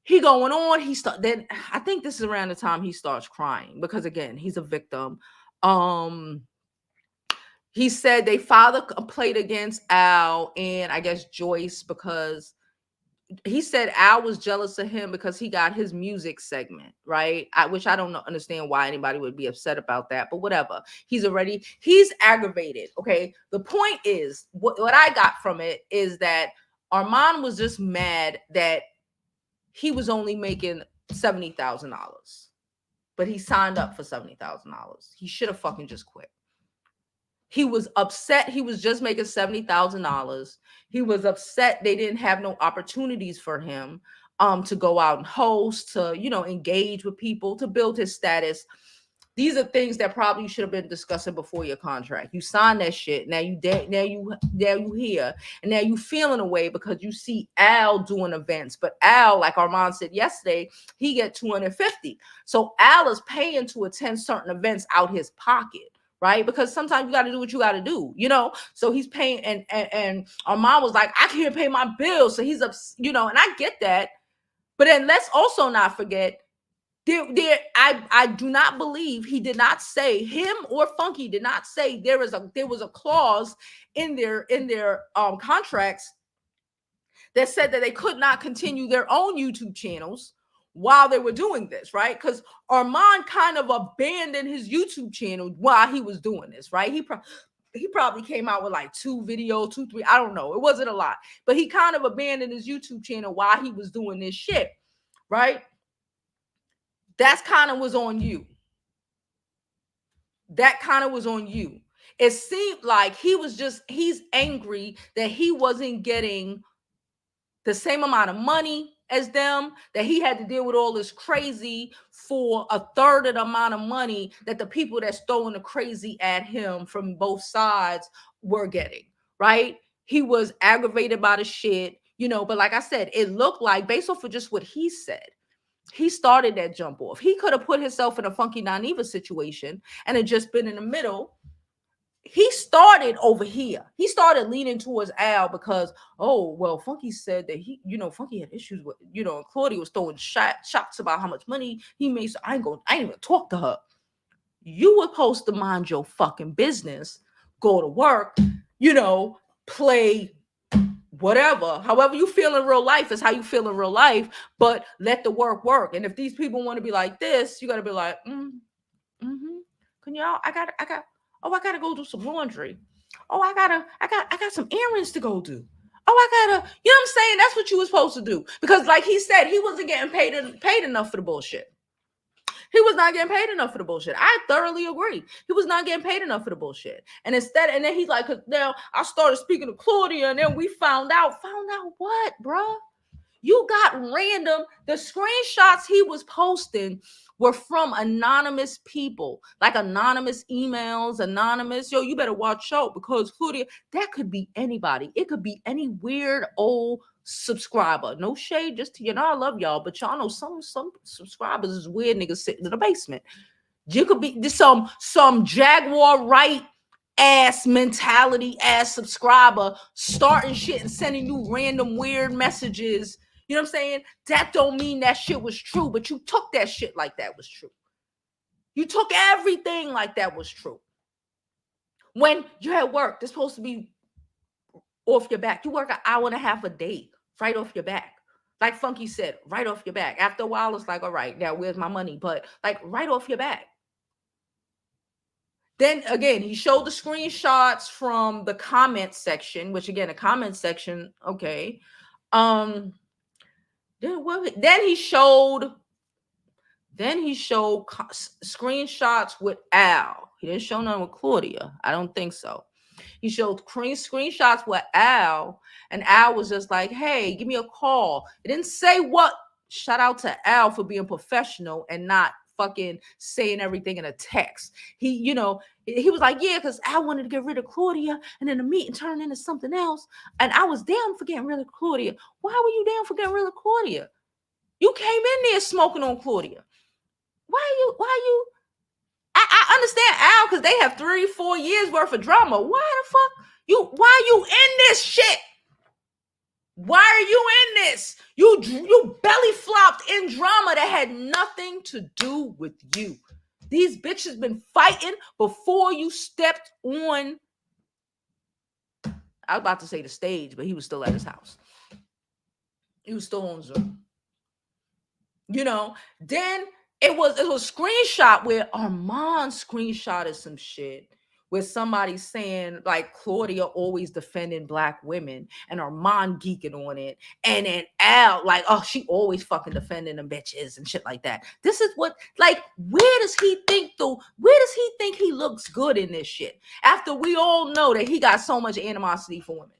he going on. Then I think this is around the time he starts crying because again, he's a victim. He said they filed a complaint against Al and I guess Joyce because he said Al was jealous of him because he got his music segment, right? Which I don't understand why anybody would be upset about that, but whatever. He's aggravated, okay? The point is, what I got from it is that Armon was just mad that he was only making $70,000, but he signed up for $70,000. He should have fucking just quit. He was upset. He was just making $70,000. He was upset they didn't have no opportunities for him to go out and host, to engage with people, to build his status. These are things that probably you should have been discussing before your contract. You signed that shit. Now you here, and now you feeling away because you see Al doing events. But Al, like Armand said yesterday, he get $250. So Al is paying to attend certain events out his pocket. Right? Because sometimes you got to do what you got to do, So he's paying, and Armand was like, I can't pay my bills, so he's up, and I get that. But then let's also not forget, I do not believe he did not say, him or Funky did not say there was a clause in their contracts that said that they could not continue their own YouTube channels while they were doing this, right? Because Armand kind of abandoned his YouTube channel while he was doing this, right? He probably came out with like 2 videos, 2, 3, I don't know. It wasn't a lot. But he kind of abandoned his YouTube channel while he was doing this shit, right? That's kind of was on you. That kind of was on you. It seemed like he's angry that he wasn't getting the same amount of money as them, that he had to deal with all this crazy for a third of the amount of money that the people that's throwing the crazy at him from both sides were getting, right? He was aggravated by the shit, but like I said, it looked like, based off of just what he said, he started that jump off. He could have put himself in a Funkydineva situation and had just been in the middle. He started over here. He started leaning towards Al because, oh, well, Funky said that Funky had issues with, Claudia was throwing shots about how much money he made. So I ain't even talk to her. You were supposed to mind your fucking business, go to work, play whatever. However you feel in real life is how you feel in real life, but let the work. And if these people want to be like this, you got to be like, can y'all, I got to go do some laundry. Oh, I got some errands to go do. Oh, I gotta, you know what I'm saying? That's what you were supposed to do. Because like he said, he wasn't getting paid enough for the bullshit. He was not getting paid enough for the bullshit. I thoroughly agree. He was not getting paid enough for the bullshit. And then he's like, cause now I started speaking to Claudia, and then we found out what, bruh? You got random, the screenshots he was posting were from anonymous people, like anonymous emails, anonymous, yo, you better watch out because Claudia, that could be anybody. It could be any weird old subscriber. No shade, just, I love y'all, but y'all know some subscribers is weird niggas sitting in the basement. You could be some Jaguar right ass mentality ass subscriber starting shit and sending you random weird messages. You know what I'm saying? That don't mean that shit was true, but you took that shit like that was true. You took everything like that was true. When you're at work, they're supposed to be off your back. You work an hour and a half a day, right off your back. Like Funky said, right off your back. After a while, it's like, all right, now where's my money? But like right off your back. Then again, he showed the screenshots from the comment section, which again, the comment section, okay. Then he showed screenshots with Al. He didn't show none with Claudia. I don't think so. He showed screenshots with Al, and Al was just like, hey, give me a call. It didn't say what. Shout out to Al for being professional and not fucking saying everything in a text. He was like, yeah, because I wanted to get rid of Claudia, and then the meeting turned into something else. And I was down for getting rid of Claudia. Why were you down for getting rid of Claudia? You came in there smoking on Claudia. Why you? I understand Al because they have 3-4 years worth of drama. Why the fuck why you in this shit? Why are you in this? You belly flopped in drama that had nothing to do with you. These bitches been fighting before you stepped on. I was about to say the stage, but he was still at his house. He was still on Zoom. Then it was a screenshot where Armon screenshotted some shit where somebody's saying like Claudia always defending black women and Armon geeking on it. And then Al like, oh, she always fucking defending them bitches and shit like that. This is what, like, where does he think he looks good in this shit? After we all know that he got so much animosity for women.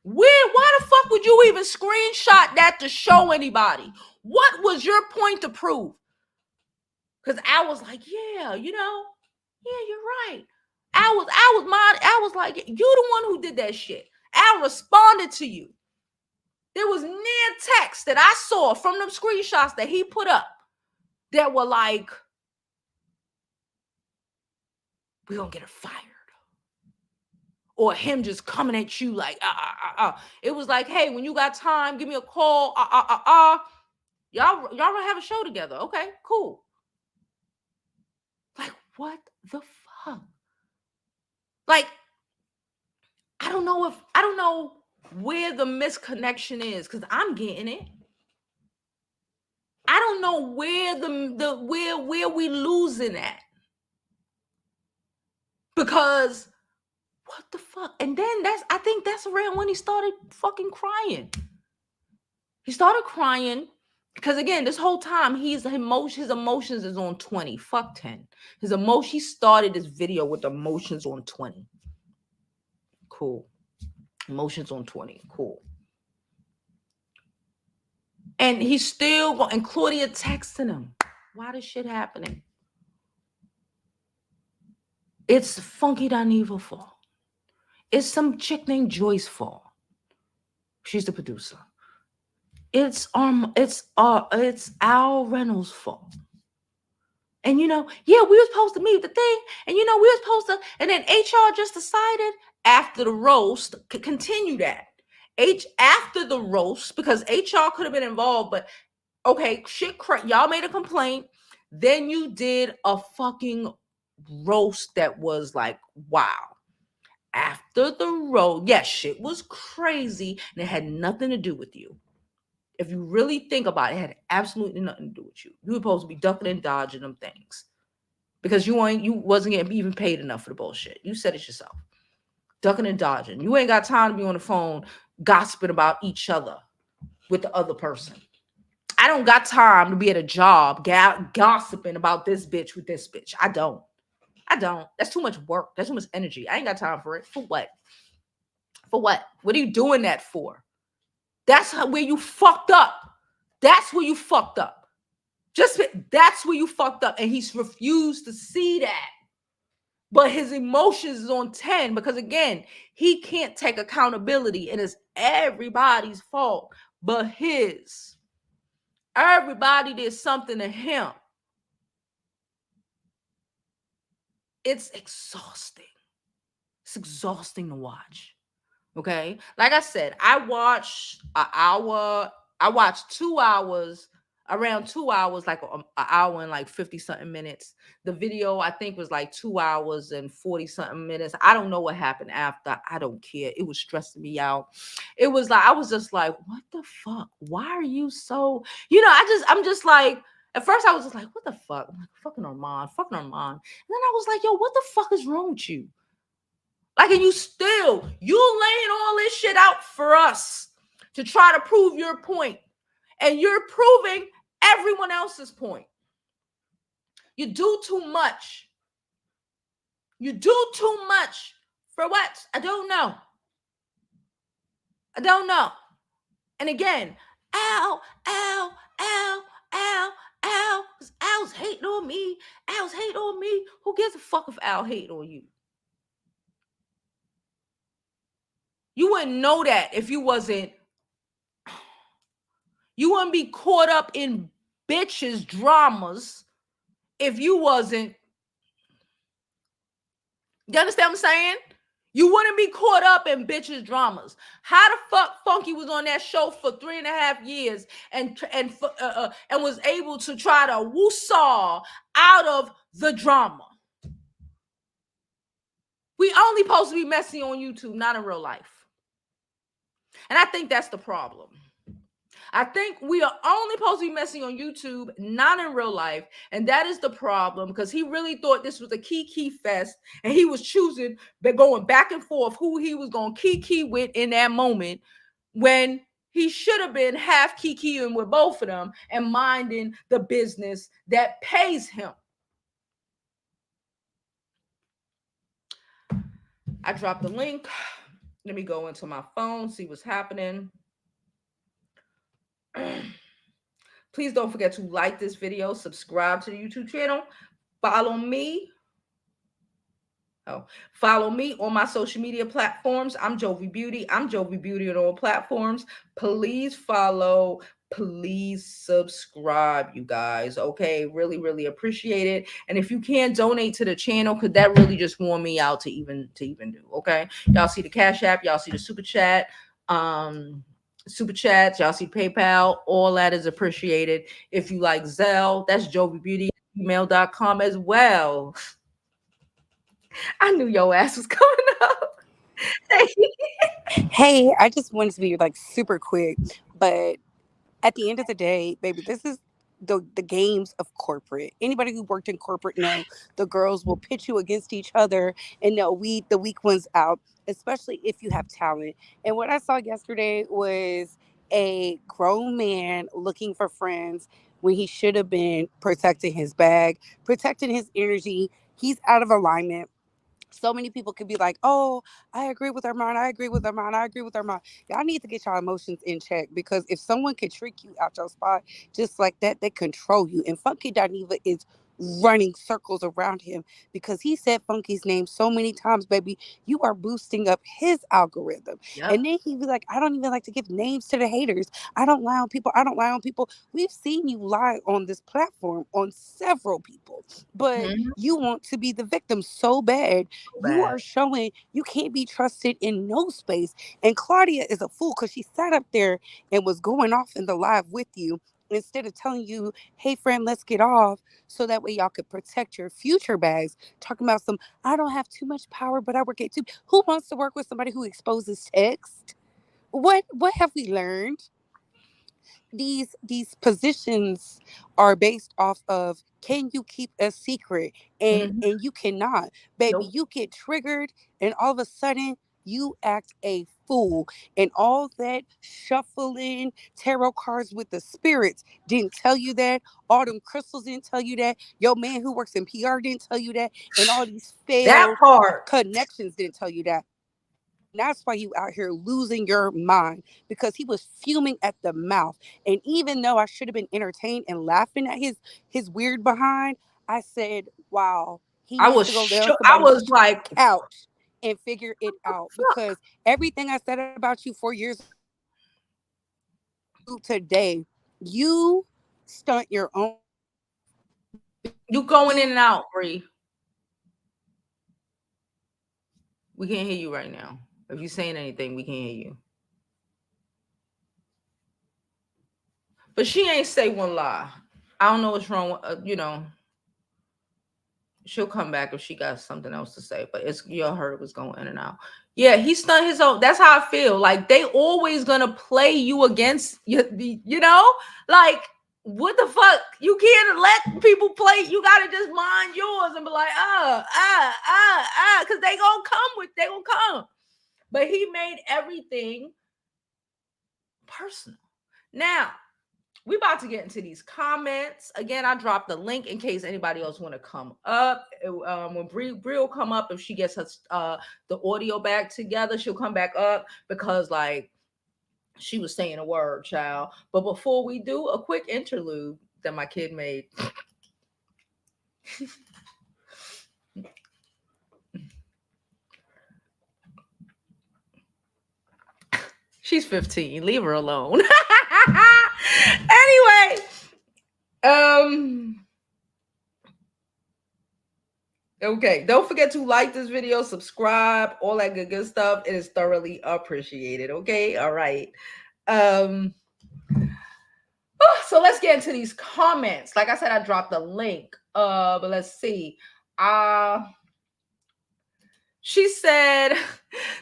Why the fuck would you even screenshot that to show anybody? What was your point to prove? Because I was like, yeah, you're right. I was like, you the one who did that shit. I responded to you. There was near text that I saw from them screenshots that he put up that were like, we're gonna get her fired. Or him just coming at you like, It was like, hey, when you got time, give me a call. Y'all gonna have a show together. Okay, cool. Like, what the fuck? Like, I don't know where the misconnection is, because I'm getting it. I don't know where where we losing at. Because what the fuck? And then I think that's around when he started fucking crying. He started crying because again, this whole time his emotions is on 20. Fuck 10. He started this video with emotions on 20. Cool. Emotions on 20. Cool. And he's still going, and Claudia texting him. Why this shit happening? It's Funkydineva fault. It's some chick named Joy's fault. She's the producer. It's Al Reynolds' fault. And we were supposed to meet the thing, and we were supposed to, and then HR just decided after the roast to continue that. After the roast, because HR could have been involved, but okay, y'all made a complaint. Then you did a fucking roast that was like, wow. After the roast, yes, shit was crazy, and it had nothing to do with you. If you really think about it, it had absolutely nothing to do with you. You were supposed to be ducking and dodging them things because you wasn't getting even paid enough for the bullshit. You said it yourself. Ducking and dodging. You ain't got time to be on the phone gossiping about each other with the other person. I don't got time to be at a job gossiping about this bitch with this bitch. I don't. I don't. That's too much work. That's too much energy. I ain't got time for it. For what? For what? What are you doing that for? That's where you fucked up. That's where you fucked up. That's where you fucked up. And he's refused to see that. But his emotions is on 10 because, again, he can't take accountability, and it's everybody's fault but his. Everybody did something to him. It's exhausting. It's exhausting to watch. Okay. Like I said, I watched 2 hours, around 2 hours, like an hour and like 50 something minutes. The video, I think, was like 2 hours and 40 something minutes. I don't know what happened after. I don't care. It was stressing me out. It was like, I was just like, what the fuck? Why are you so, I'm just like, at first I was just like, what the fuck? I'm like, fucking Armon. And then I was like, yo, what the fuck is wrong with you? Like, and you laying all this shit out for us to try to prove your point. And you're proving everyone else's point. You do too much. You do too much for what? I don't know. And again, ow. Because Al's hating on me. Who gives a fuck if Al hating on you? You wouldn't know that if you wouldn't be caught up in bitches' dramas if you wasn't. You understand what I'm saying? You wouldn't be caught up in bitches' dramas. How the fuck Funky was on that show for 3.5 years and was able to try to woo-saw out of the drama? We only supposed to be messy on YouTube, not in real life. And I think that's the problem. I think we are only supposed to be messy on YouTube, not in real life. And that is the problem, because he really thought this was a kiki fest, and he was choosing, going back and forth who he was going to kiki with in that moment, when he should have been half kikiing with both of them and minding the business that pays him. I dropped the link. Let me go into my phone, see what's happening. Please don't forget to like this video, subscribe to the YouTube channel, follow me. Follow me on my social media platforms. I'm Jovi Beauty. I'm Jovi Beauty on all platforms. Please follow. Please subscribe, you guys. Okay, really, really appreciate it. And if you can donate to the channel, because that really just warmed me out to even do. Okay, y'all see the Cash App, y'all see the super chats, y'all see PayPal. All that is appreciated. If you like Zelle, that's jovibeauty@gmail.com as well. I knew your ass was coming up. Hey, I just wanted to be like super quick, but at the end of the day, baby, this is the games of corporate. Anybody who worked in corporate know the girls will pit you against each other and they'll weed the weak ones out, especially if you have talent. And what I saw yesterday was a grown man looking for friends when he should have been protecting his bag, protecting his energy. He's out of alignment. So many people could be like, oh, I agree with Armon. I agree with Armon. I agree with Armon. Y'all need to get your emotions in check, because if someone can trick you out your spot just like that, they control you. And Funkydineva is running circles around him because he said Funky's name so many times, baby. You are boosting up his algorithm. Yep. And then he'd be like, I don't even like to give names to the haters. I don't lie on people. I don't lie on people. We've seen you lie on this platform on several people, but you want to be the victim so bad. You are showing you can't be trusted in no space. And Claudia is a fool because she sat up there and was going off in the live with you instead of telling you, hey, friend, let's get off, so that way y'all could protect your future bags. Talking about some, I don't have too much power, but I work at too. Who wants to work with somebody who exposes text? What have we learned? These positions are based off of, can you keep a secret? And you cannot, baby. Nope. You get triggered and all of a sudden you act a fool. And all that shuffling tarot cards with the spirits didn't tell you that. All them crystals didn't tell you that. Your man who works in PR didn't tell you that. And all these That failed part. connections didn't tell you that. And that's why you out here losing your mind, because he was fuming at the mouth. And even though I should have been entertained and laughing at his weird behind, I said, wow, he I needs was to go lay on shook. I somebody's was like, couch and figure it out, fuck. because everything I said about you 4 years today, you stunt your own. You going in You and out, Bree. We can't hear you right now. If you saying anything, we can't hear you. But she ain't say one lie. I don't know what's wrong with, she'll come back if she got something else to say. But it's, you heard it was going in and out. Yeah, he stunned his own. That's how I feel. Like they always gonna play you against you. Like what the fuck? You can't let people play. You gotta just mind yours and be like, because they gonna come. But he made everything personal. Now, we about to get into these comments. Again, I dropped the link in case anybody else want to come up. When Bree will come up, if she gets her the audio back together, she'll come back up because like she was saying a word, child. But before we do, a quick interlude that my kid made. She's 15. Leave her alone. Anyway, okay, don't forget to like this video, subscribe, all that good stuff. It is thoroughly appreciated. Okay, all right. So let's get into these comments. Like I said, I dropped the link. But let's see. She said,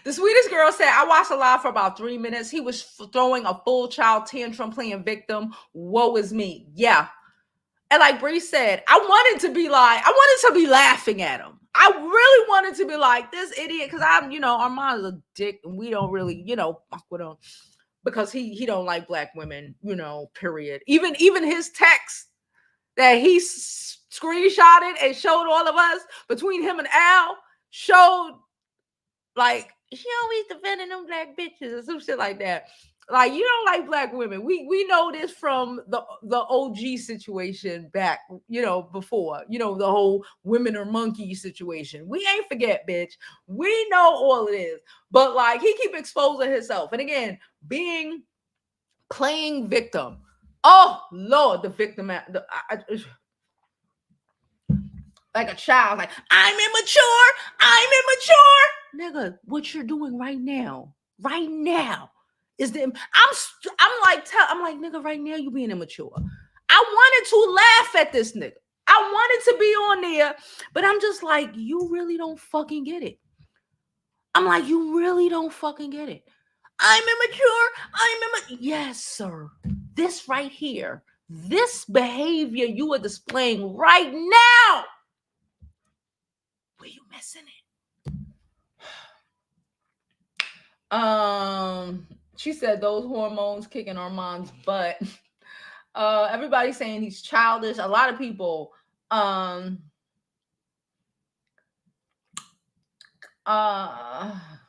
the sweetest girl said, I watched a live for about 3 minutes. He was throwing a full child tantrum, playing victim. Woe is me. Yeah. And like Bree said, I wanted to be laughing at him. I really wanted to be like, this idiot, because Armand is a dick and we don't really, fuck with him because he don't like black women, period. Even his text that he screenshotted and showed all of us between him and Al showed like she always defending them black bitches or some shit like that. Like, you don't like black women. We know this from the OG situation back, before, the whole women are monkeys situation. We ain't forget, bitch. We know all it is. But like he keep exposing himself. And again, playing victim. Oh Lord, the victim like a child, like I'm immature. Nigga, what you're doing right now is I'm like, nigga, right now you being immature. I wanted to laugh at this nigga. I wanted to be on there, but I'm just like, you really don't fucking get it. I'm like, you really don't fucking get it. I'm immature. Yes, sir. This right here, this behavior you are displaying right now, where you missing it? She said those hormones kicking Armand's butt. Everybody's saying he's childish. A lot of people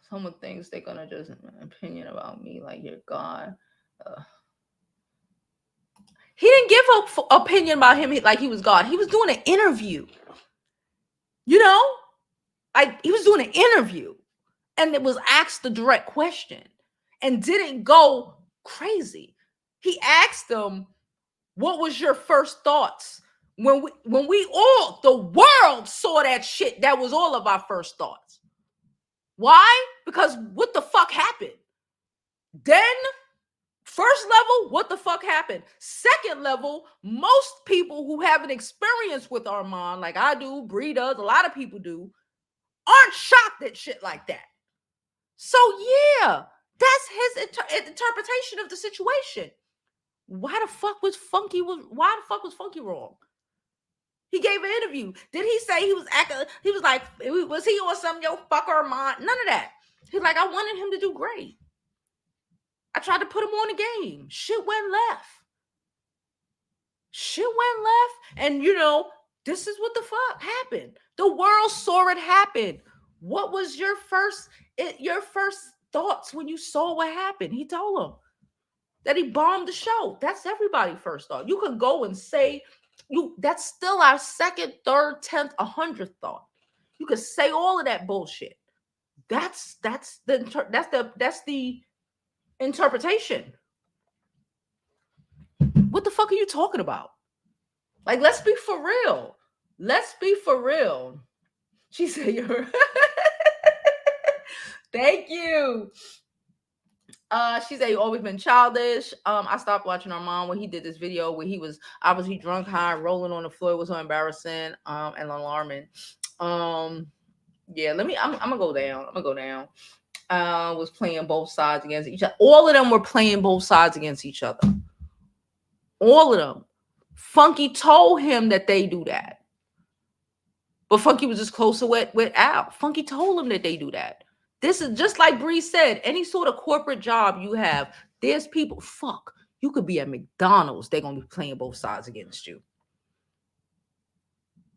someone thinks they're gonna just have an opinion about me like you're God. He didn't give an opinion about him like he was God. He was doing an interview. Like he was doing an interview and it was asked the direct question and didn't go crazy. He asked them, what was your first thoughts when we all, the world saw that shit? That was all of our first thoughts. Why? Because what the fuck happened? Then first level, what the fuck happened? Second level, most people who have an experience with Armand, like I do, Bree does, a lot of people do, aren't shocked at shit like that. So yeah, that's his interpretation of the situation. Why the fuck was Funky wrong? He gave an interview. Did he say he was acting? He was like, was he on some yo fucker Armand? None of that. He's like, I wanted him to do great. I tried to put him on the game. Shit went left. Shit went left. And this is what the fuck happened. The world saw it happen. What was your first thoughts when you saw what happened? He told him that he bombed the show. That's everybody's first thought. You could go and say that's still our second, third, 10th, 100th thought. You could say all of that bullshit. That's the interpretation. What the fuck are you talking about? Like, let's be for real. Let's be for real. She said, "You're." Thank you. She said, "You always been childish." I stopped watching Armon when he did this video where he was obviously drunk, high, rolling on the floor. It was so embarrassing and alarming. Yeah, I'm gonna go down. Was playing both sides against each other. All of them were playing both sides against each other. All of them. Funky told him that they do that. But Funky was just closer with Al. Funky told him that they do that. This is just like Bree said, any sort of corporate job you have, there's people, you could be at McDonald's, they're going to be playing both sides against you.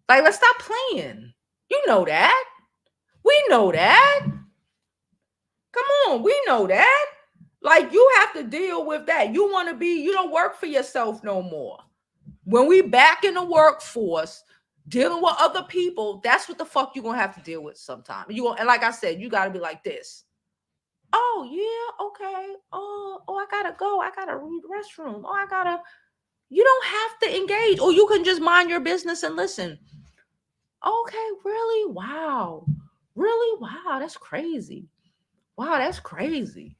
Like, let's stop playing. You know that. We know that. Come on, we know that. Like, you have to deal with that. You don't work for yourself no more. When we back in the workforce, dealing with other people, that's what the fuck you're going to have to deal with sometime. And like I said, you got to be like this. Oh, yeah, okay. Oh, I got to go. I got to read the restroom. You don't have to engage. Or you can just mind your business and listen. Okay, really? Wow. Really? Wow, that's crazy. Wow, that's crazy.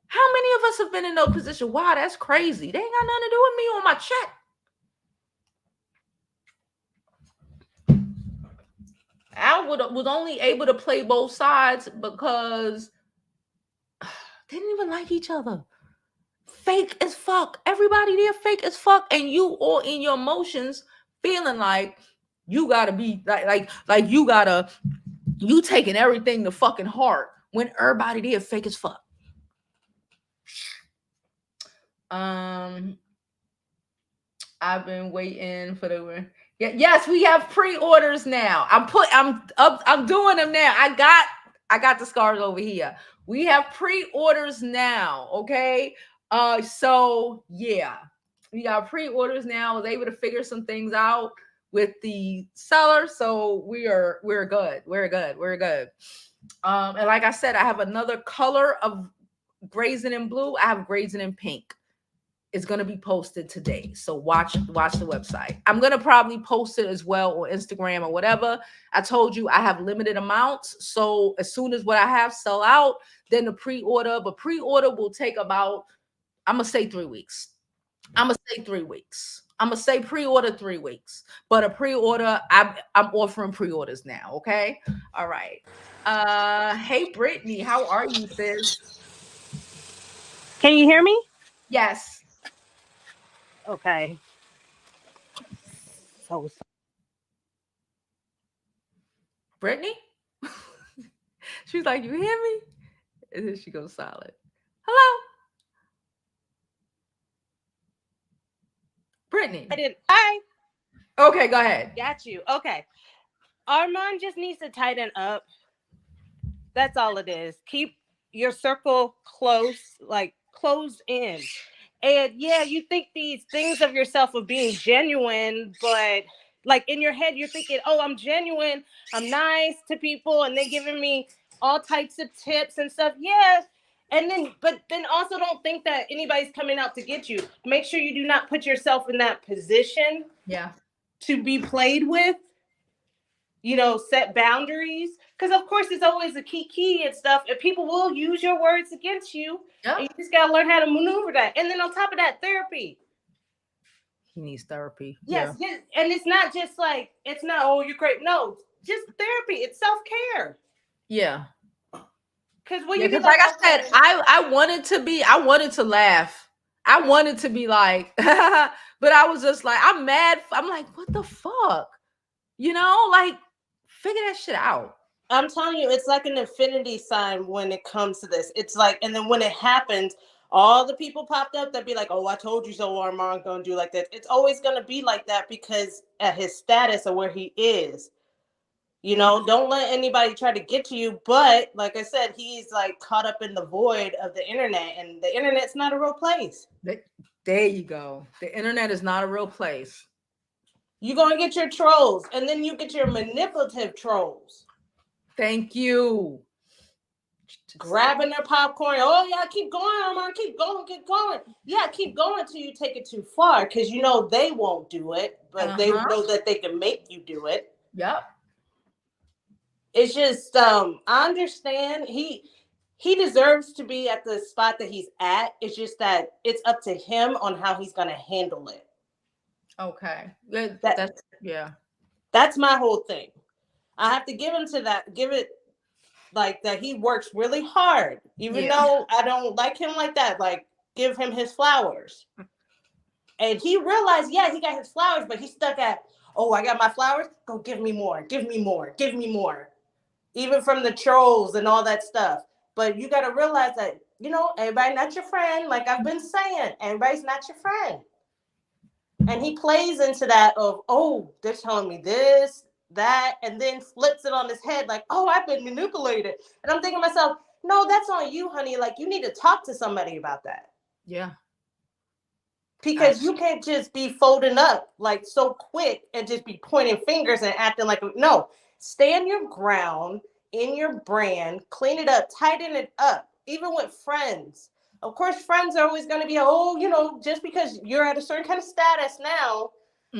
How many of us have been in no position? Wow, that's crazy. They ain't got nothing to do with me on my check. Al was only able to play both sides because they didn't even like each other. Fake as fuck. Everybody there fake as fuck. And you all in your emotions feeling like you gotta be like you taking everything to fucking heart when everybody there fake as fuck. I've been waiting for the yes, we have pre-orders now. I'm doing them now. I got the scars over here. We have pre-orders now, okay? So yeah, we got pre-orders now. I was able to figure some things out with the seller, so we're good. We're good. And like I said, I have another color of Grazing in blue. I have Grazing in pink. It's going to be posted today, so watch the website. I'm going to probably post it as well on Instagram or whatever. I told you I have limited amounts, so as soon as what I have sell out, then the pre-order. But pre-order will take about, I'm gonna say 3 weeks. I'm gonna say pre-order 3 weeks, but a pre-order, I'm offering pre-orders now. Okay, all right. Hey Brittany, how are you, sis? Can you hear me? Yes. Okay. So Brittany? She's like, you hear me? And then she goes silent. Hello? Brittany. Hi. Okay, go ahead. Got you. Okay. Armon just needs to tighten up. That's all it is. Keep your circle close, like closed in. And yeah, you think these things of yourself of being genuine, but like in your head, you're thinking, oh, I'm genuine. I'm nice to people. And they're giving me all types of tips and stuff. Yeah. But then also don't think that anybody's coming out to get you. Make sure you do not put yourself in that position. Yeah. To be played with. Set boundaries. Because, of course, it's always a key and stuff. And people will use your words against you. Yep. And you just got to learn how to maneuver that. And then on top of that, therapy. He needs therapy. Yes. And it's not just like, it's not, oh, you're great. No, just therapy. It's self-care. Yeah. Because like I said, I wanted to laugh. I wanted to be like, but I was just like, I'm mad. I'm like, what the fuck? Like, figure that shit out. I'm telling you, it's like an infinity sign when it comes to this. It's like, and then when it happens, all the people popped up that be like, "Oh, I told you so." Armand gonna do like that. It's always gonna be like that because at his status or where he is, don't let anybody try to get to you. But like I said, he's like caught up in the void of the internet, and the internet's not a real place. There you go. The internet is not a real place. You're gonna get your trolls, and then you get your manipulative trolls. Thank you. Grabbing their popcorn. Oh yeah, keep going, Armand. Keep going, keep going. Yeah, keep going till you take it too far, because they won't do it, but they know that they can make you do it. Yep. It's just I understand he deserves to be at the spot that he's at. It's just that it's up to him on how he's gonna handle it. Okay. That's my whole thing. I have to give it like that. He works really hard, even though I don't like him like that. Like, give him his flowers. And he realized, yeah, he got his flowers, but he's stuck at, oh, I got my flowers. Go give me more, give me more, give me more. Even from the trolls and all that stuff. But you got to realize that, everybody not your friend. Like I've been saying, everybody's not your friend. And he plays into that of, oh, they're telling me this, that, and then flips it on his head like, oh, I've been manipulated. And I'm thinking to myself, no, that's on you, honey. Like, you need to talk to somebody about that. Yeah. Because you can't just be folding up like so quick and just be pointing fingers and acting like, no, stand your ground in your brand, clean it up, tighten it up, even with friends. Of course, friends are always going to be, just because you're at a certain kind of status now,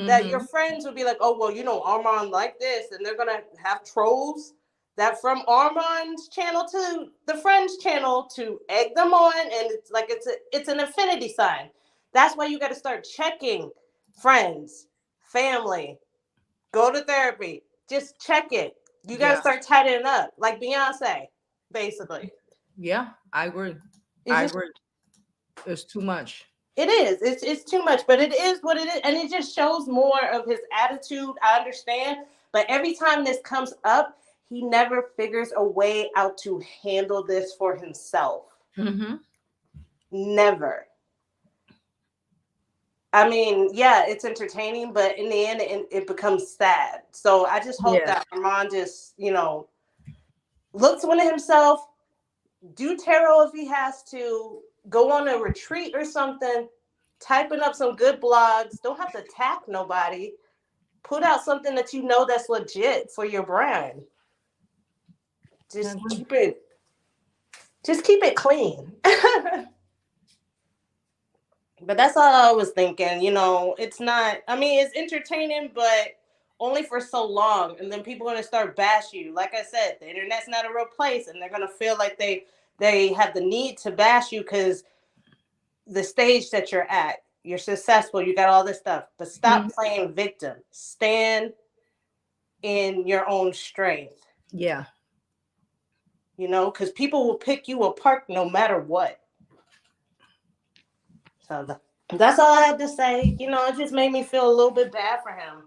that your friends will be like, oh, well, Armand like this, and they're going to have trolls that from Armand's channel to the friend's channel to egg them on, and it's like it's an infinity sign. That's why you got to start checking friends, family, go to therapy, just check it. You got to start tightening up, like Beyonce, basically. Yeah, I agree. I agree. It's too much. It is. It's too much, but it is what it is. And it just shows more of his attitude. I understand. But every time this comes up, he never figures a way out to handle this for himself. Never. I mean, yeah, it's entertaining, but in the end, it becomes sad. So I just hope that Armand just, looks into himself, do tarot if he has to, go on a retreat or something, typing up some good blogs. Don't have to attack nobody. Put out something that that's legit for your brand. Just keep it clean. But that's all I was thinking. It's not, it's entertaining, but only for so long. And then people are going to start bash you. Like I said, the internet's not a real place, and they're going to feel like they have the need to bash you because the stage that you're at, you're successful, you got all this stuff. But stop playing victim. Stand in your own strength. Yeah. Because people will pick you apart no matter what. So that's all I have to say. It just made me feel a little bit bad for him.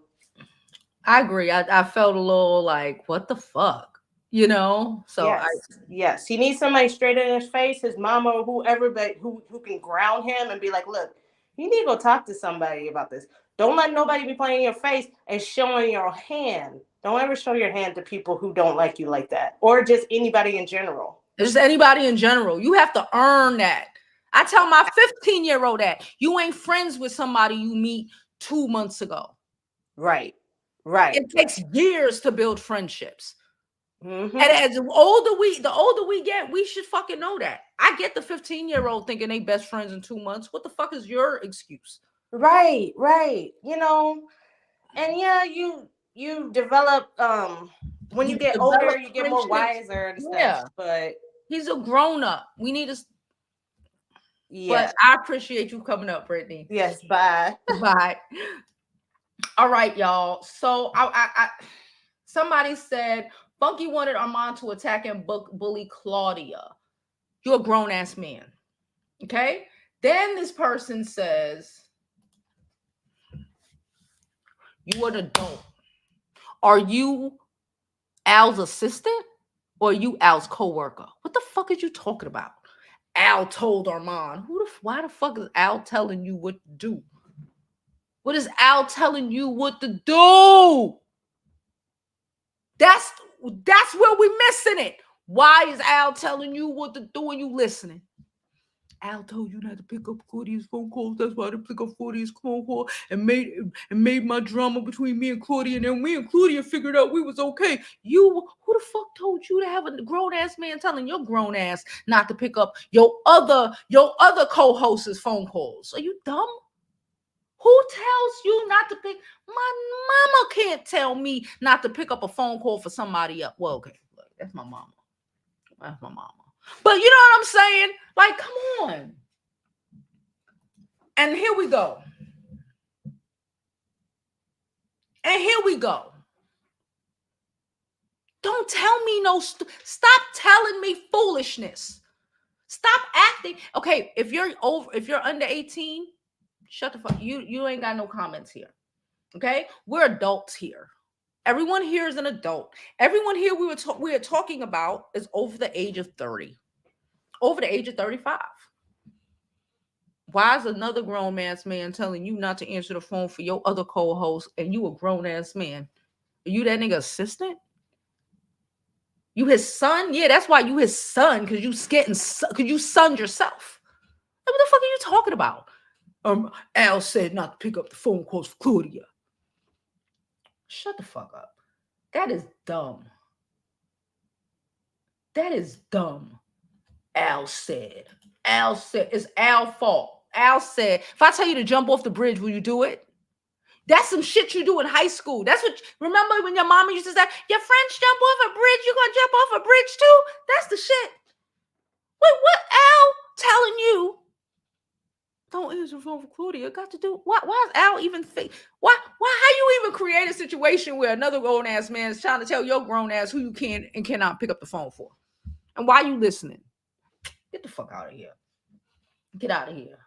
I agree. I felt a little like, what the fuck? So yes. He needs somebody straight in his face, his mama or whoever, but who can ground him and be like, look, you need to go talk to somebody about this. Don't let nobody be playing in your face and showing your hand. Don't ever show your hand to people who don't like you like that, or just anybody in general. Just anybody in general. You have to earn that. I tell my 15-year-old that you ain't friends with somebody you meet 2 months ago. Right. It takes years to build friendships. And as the older we get, we should fucking know that. I get the 15-year-old thinking they best friends in 2 months. What the fuck is your excuse? Right. And yeah, you develop when you get older, you get more wiser and stuff. But he's a grown-up. We need to. Yeah. But I appreciate you coming up, Brittany. Yes. Bye. Bye. All right, y'all. So I somebody said Funky wanted Armand to attack and bully Claudia. You're a grown-ass man. Okay? Then this person says, you an adult. Are you Al's assistant? Or you Al's co-worker? What the fuck is you talking about? Al told Armon. Why the fuck is Al telling you what to do? What is Al telling you what to do? That's where we missing it. Why is Al telling you what to do and you listening? Al told you not to pick up Claudia's phone calls. That's why I didn't pick up Claudia's phone call and made my drama between me and Claudia. And then me and Claudia figured out we was okay. Who the fuck told you to have a grown ass man telling your grown ass not to pick up your other co-host's phone calls? Are you dumb? Who tells you not to pick? My mama can't tell me not to pick up a phone call for somebody else. Well, okay, look, that's my mama. That's my mama. But you know what I'm saying? Like, come on. And here we go. Don't tell me stop telling me foolishness. Stop acting. Okay, if you're under 18, shut the fuck. You ain't got no comments here. Okay? We're adults here. Everyone here is an adult. Everyone here we are talking about is over the age of 30. Over the age of 35. Why is another grown-ass man telling you not to answer the phone for your other co-host and you a grown-ass man? Are you that nigga assistant? You his son? Yeah, that's why you his son, because you sunned yourself. What the fuck are you talking about? Al said not to pick up the phone calls for Claudia. Shut the fuck up. That is dumb. That is dumb. Al said. It's Al's fault. Al said, if I tell you to jump off the bridge, will you do it? That's some shit you do in high school. Remember when your mama used to say, your friends jump off a bridge, you gonna jump off a bridge too? That's the shit. Wait, what Al telling you? Don't answer the phone for Claudia. Got to do why is Al even why how you even create a situation where another grown ass man is trying to tell your grown ass who you can and cannot pick up the phone for? And why you listening? Get the fuck out of here. Get out of here.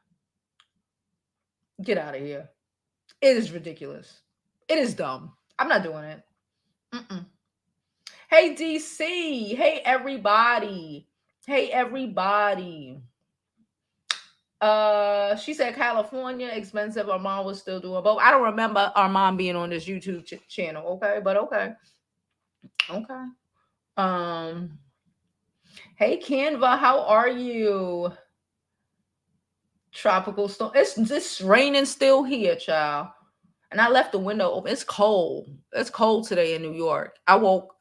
Get out of here. It is ridiculous. It is dumb. I'm not doing it. Hey, DC. Hey, everybody. Hey, everybody. She said California, expensive. Armon was still doing both. I don't remember Armon being on this YouTube channel. Okay, but okay. Hey, Canva, how are you? Tropical storm. It's raining still here, child. And I left the window open. It's cold. It's cold today in New York. I woke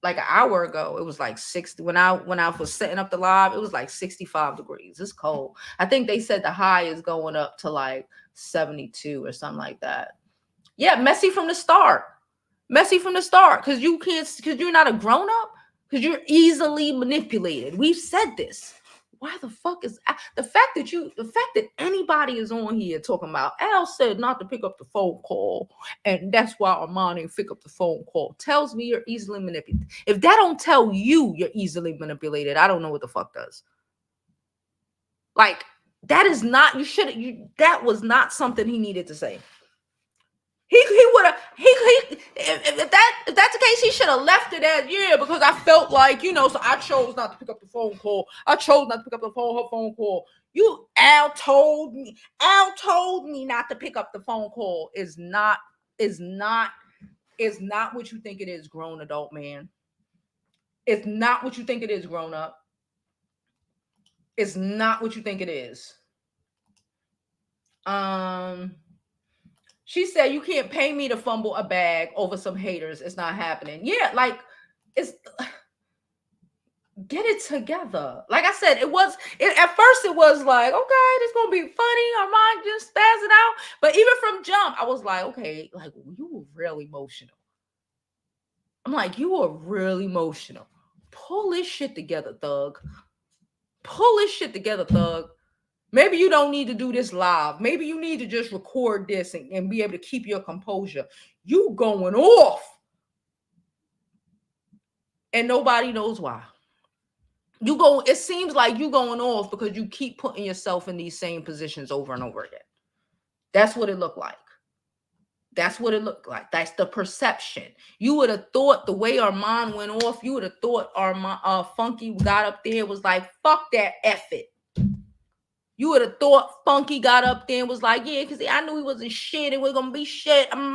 like an hour ago. It was like 60. When I was setting up the live, it was like 65 degrees. It's cold. I think they said the high is going up to like 72 or something like that. Yeah, messy from the start. Because you're not a grown-up, because you're easily manipulated. We've said this. Why the fuck is the fact that anybody is on here talking about Al said not to pick up the phone call and that's why Armon didn't pick up the phone call tells me you're easily manipulated. If that don't tell you you're easily manipulated, I don't know what the fuck does. Like that is not that was not something he needed to say. He would have if that's the case, he should have left it as because I felt like so I chose not to pick up the phone call. I chose not to pick up her phone call. Al told me not to pick up the phone call is not what you think it is, grown adult man. It's not what you think it is, grown up. It's not what you think it is. She said, you can't pay me to fumble a bag over some haters. It's not happening. Yeah, like, get it together. Like I said, at first it was like, okay, this is going to be funny. Armon just spazzing out. But even from jump, I was like, okay, like, you were real emotional. I'm like, you were really emotional. Pull this shit together, thug. Pull this shit together, thug. Maybe you don't need to do this live. Maybe you need to just record this and be able to keep your composure. You going off. And nobody knows why. It seems like you going off because you keep putting yourself in these same positions over and over again. That's what it looked like. That's what it looked like. That's the perception. You would have thought the way Armon went off, you would have thought Funky got up there was like, fuck that, F it. You would have thought Funky got up there and was like, yeah, because I knew he wasn't shit. It was going to be shit. You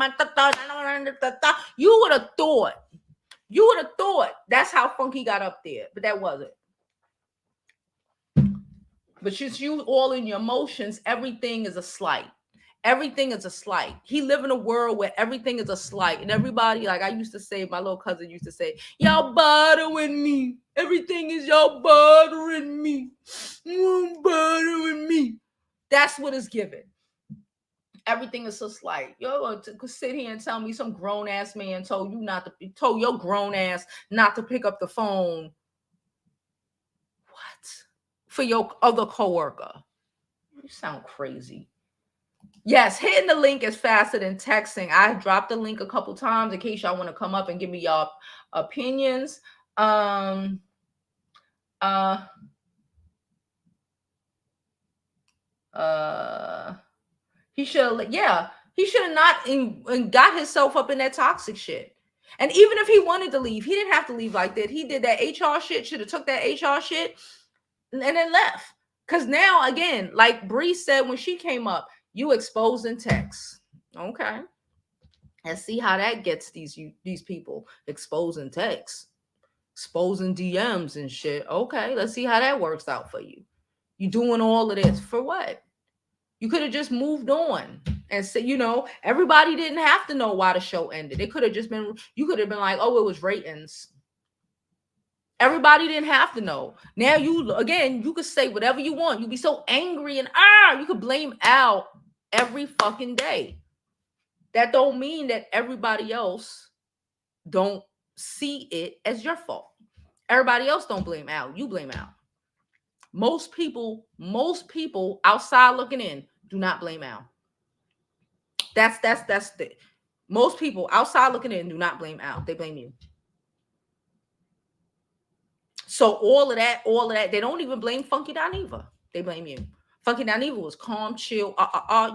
would have thought. You would have thought that's how Funky got up there. But that wasn't. But since you all in your emotions, everything is a slight. Everything is a slight. He live in a world where everything is a slight. And everybody, like I used to say, my little cousin used to say, y'all bothering me. Everything is y'all bothering me. Bothering me. That's what it's given. Everything is so slight. You're going to sit here and tell me some grown ass man told your grown ass not to pick up the phone. What? For your other coworker. You sound crazy. Yes, hitting the link is faster than texting. I dropped the link a couple times in case y'all want to come up and give me y'all opinions. He should have not got himself up in that toxic shit. And even if he wanted to leave, he didn't have to leave like that. He did that HR shit, should have took that HR shit and then left. Because now, again, like Bree said when she came up, you exposing text. Okay. Let's see how that gets these people exposing text, exposing DMs and shit. Okay, let's see how that works out for you. You doing all of this for what? You could have just moved on and said, everybody didn't have to know why the show ended. It could have just been, you could have been like, oh, it was ratings. Everybody didn't have to know. Now you could say whatever you want. You be so angry and you could blame Al every fucking day. That don't mean that everybody else don't see it as your fault. Everybody else don't blame Al. You blame Al. Most people outside looking in do not blame Al. That's the most people outside looking in do not blame Al. They blame you. So all of that, they don't even blame Funkydineva. They blame you. Funkydineva was calm, chill.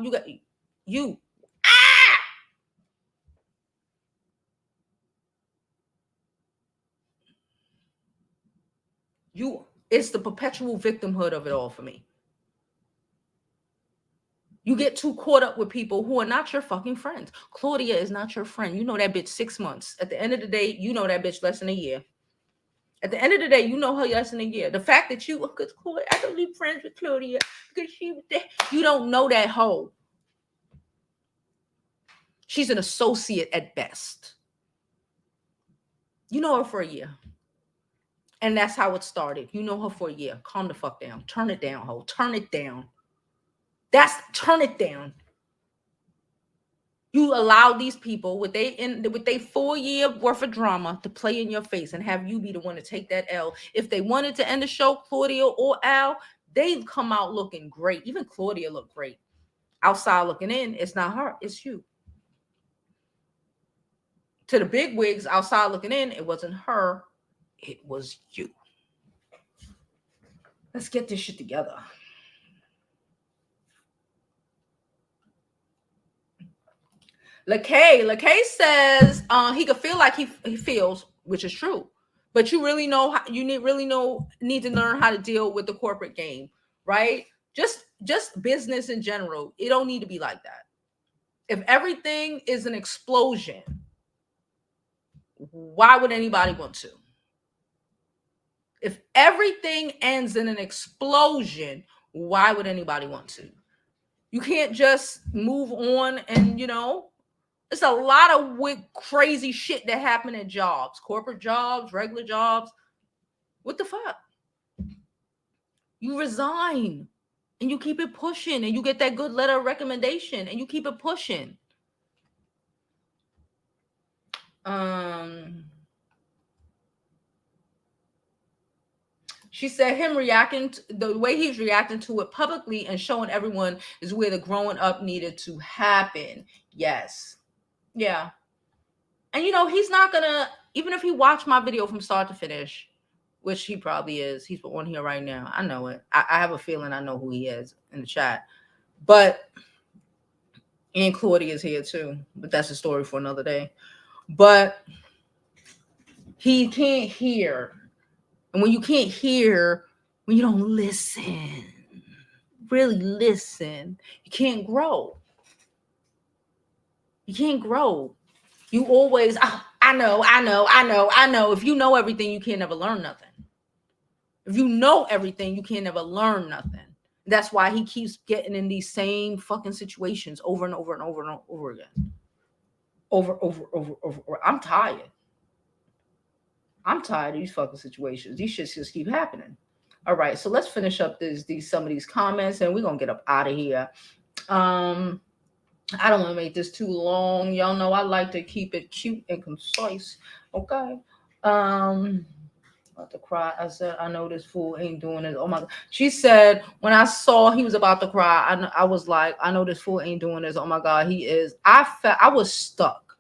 You got you. It's the perpetual victimhood of it all for me. You get too caught up with people who are not your fucking friends. Claudia is not your friend. You know that bitch 6 months. At the end of the day, you know that bitch less than a year. At the end of the day, you know her less than a year. The fact that because Claudia, I don't be friends with Claudia because she was there. You don't know that hoe. She's an associate at best. You know her for a year. And that's how it started. You know her for a year. Calm the fuck down. Turn it down, hoe. Turn it down. Turn it down. You allow these people with their 4 year worth of drama to play in your face and have you be the one to take that L. If they wanted to end the show, Claudia or Al, they'd come out looking great. Even Claudia looked great. Outside looking in, it's not her, it's you. To the big wigs outside looking in, it wasn't her, it was you. Let's get this shit together. LaKay says he could feel like he feels, which is true. But you really know need to learn how to deal with the corporate game, right? Just business in general. It don't need to be like that. If everything is an explosion, why would anybody want to? If everything ends in an explosion, why would anybody want to? You can't just move on and, it's a lot of crazy shit that happen at jobs, corporate jobs, regular jobs. What the fuck? You resign and you keep it pushing and you get that good letter of recommendation and you keep it pushing. She said the way he's reacting to it publicly and showing everyone is where the growing up needed to happen. Yes. Yeah. And he's not gonna, even if he watched my video from start to finish, which he probably is, he's on here right now. I know it. I have a feeling I know who he is in the chat. But And Claudia's here too, but that's a story for another day. But he can't hear. And when you can't hear, when you don't listen, really listen, you can't grow. You can't grow. You always, oh, I know. If you know everything, you can't never learn nothing. If you know everything, you can't never learn nothing. That's why he keeps getting in these same fucking situations over and over and over and over again. Over. I'm tired. I'm tired of these fucking situations. These shits just keep happening. All right, so let's finish up these some of these comments, and we're gonna get up out of here. I don't want to make this too long. Y'all know I like to keep it cute and concise. Okay. About to cry. I said, I know this fool ain't doing it. Oh my God. She said, when I saw he was about to cry, I was like, I know this fool ain't doing this. Oh my God, he is. I was stuck.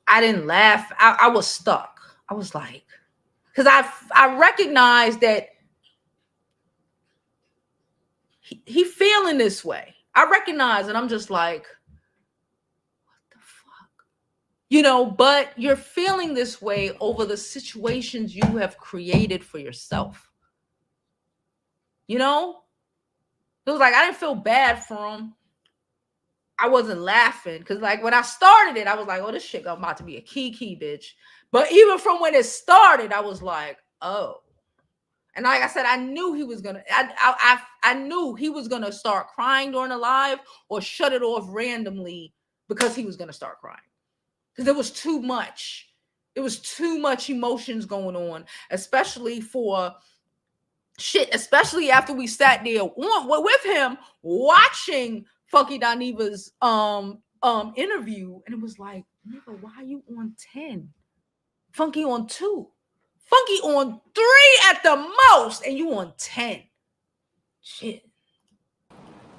I didn't laugh. I was stuck. I was like, because I recognized that he feeling this way. I recognize, and I'm just like, what the fuck? You know, but you're feeling this way over the situations you have created for yourself. You know? It was like, I didn't feel bad for him. I wasn't laughing. Because, like, when I started it, I was like, oh, this shit about to be a key, bitch. But even from when it started, I was like, oh. And like I said, I knew he was gonna. I knew he was gonna start crying during the live or shut it off randomly because he was gonna start crying because there was too much. It was too much emotions going on, especially for shit. Especially after we sat there with him watching Funkydineva's interview, and it was like, nigga, why are you on 10? Funky on 2. Funky on 3 at the most, and you on 10. Shit.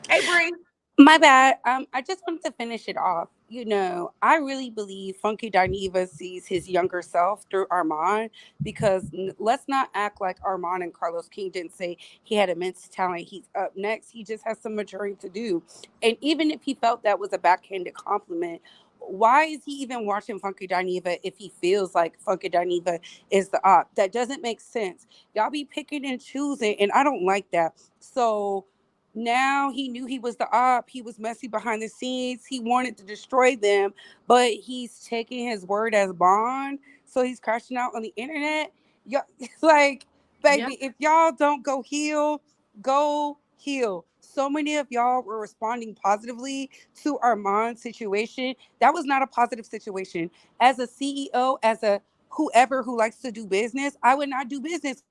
Hey, Bree. My bad. I just wanted to finish it off. You know, I really believe Funkydineva sees his younger self through Armon because let's not act like Armon and Carlos King didn't say he had immense talent. He's up next. He just has some maturing to do. And even if he felt that was a backhanded compliment, why is he even watching Funkydineva if he feels like Funkydineva is the op? That doesn't make sense. Y'all be picking and choosing, and I don't like that. So now he knew he was the op. He was messy behind the scenes. He wanted to destroy them, but he's taking his word as bond. So he's crashing out on the internet. Y'all, like, Yeah. baby, if y'all don't go heal, go heal. So many of y'all were responding positively to Armand's situation. That was not a positive situation. As a CEO, as a whoever who likes to do business, I would not do business.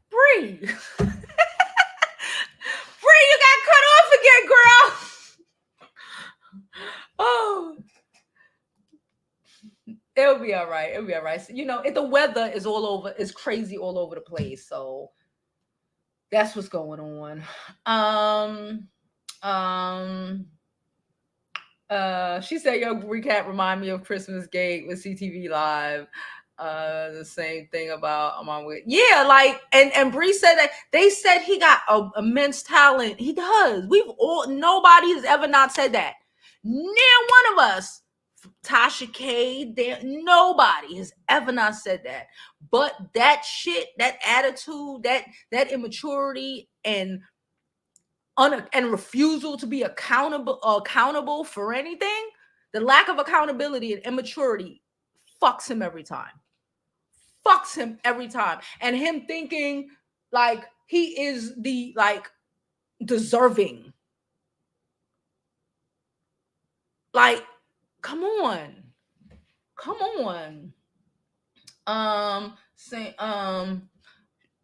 Bree. Bree, you got cut off again, girl. Oh. It'll be all right. It'll be all right. So, you know, the weather is all over. It's crazy all over the place. So that's what's going on. She said, "Yo, recap remind me of Christmas Gate with CTV Live." The same thing about Armon Wiggins. Yeah, like and Bree said that they said he got immense talent. He does. Nobody has ever not said that. Near one of us. Tasha K, nobody has ever not said that. But that shit, that attitude, that immaturity and refusal to be accountable for anything, the lack of accountability and immaturity fucks him every time. Fucks him every time. And him thinking like he is the deserving. Like, come on. Come on.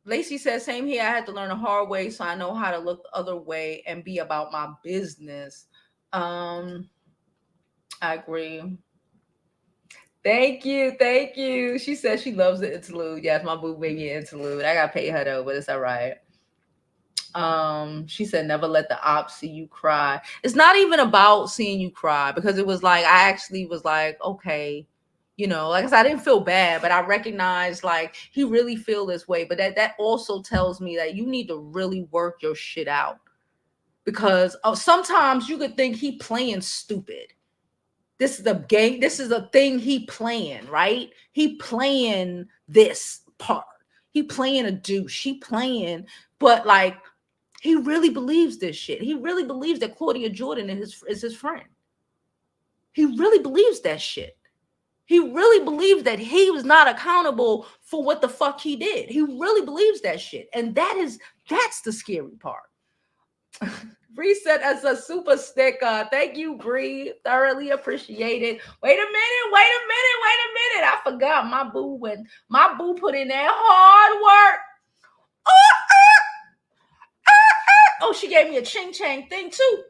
Lacey says, same here. I had to learn the hard way, so I know how to look the other way and be about my business. I agree. Thank you. She says she loves the interlude. Yes, my boo baby interlude. I gotta pay her though, but it's all right. She said, never let the ops see you cry. It's not even about seeing you cry because it was like I actually was like, okay, Like I said, I didn't feel bad, but I recognized like he really feel this way. But that also tells me that you need to really work your shit out, because sometimes you could think he playing stupid. This is a game. This is a thing he playing, right? He playing this part. He playing a douche. He playing, but like he really believes this shit. He really believes that Claudia Jordan is his friend. He really believes that shit. He really believes that he was not accountable for what the fuck he did. He really believes that shit. And that's the scary part. Bree said as a super sticker. Thank you, Bree. Thoroughly appreciate it. Wait a minute. I forgot my boo put in that hard work. Oh, she gave me a ching chang thing too.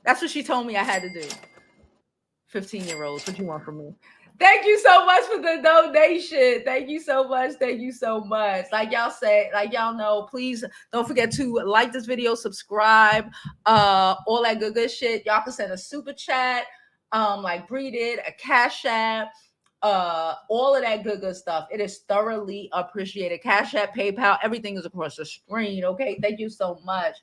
That's what she told me I had to do. 15-year-olds, what you want from me? Thank you so much for the donation. Thank you so much. Like y'all said, like y'all know, please don't forget to like this video, subscribe, all that good shit. Y'all can send a super chat, like Bree did, a Cash App, all of that good stuff. It is thoroughly appreciated. Cash App, PayPal, everything is across the screen. Okay, thank you so much.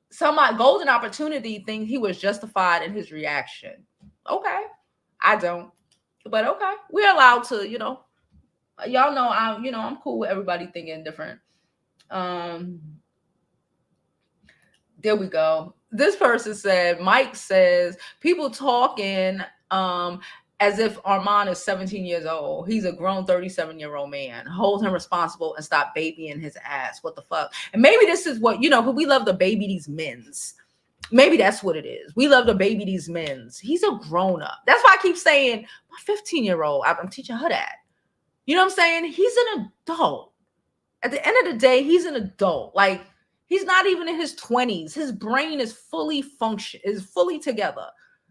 Some golden opportunity think he was justified in his reaction. Okay, I don't, but okay, we're allowed to, y'all know I'm cool with everybody thinking different. There we go. This person said, Mike says, people talking as if Armon is 17 years old. He's a grown 37-year-old man. Hold him responsible and stop babying his ass. What the fuck? And maybe this is what, we love to baby these men's. Maybe that's what it is. We love to baby these men's. He's a grown-up. That's why I keep saying, my 15-year-old, I'm teaching her that. You know what I'm saying? He's an adult. At the end of the day, he's an adult. Like, he's not even in his 20s. His brain is fully together.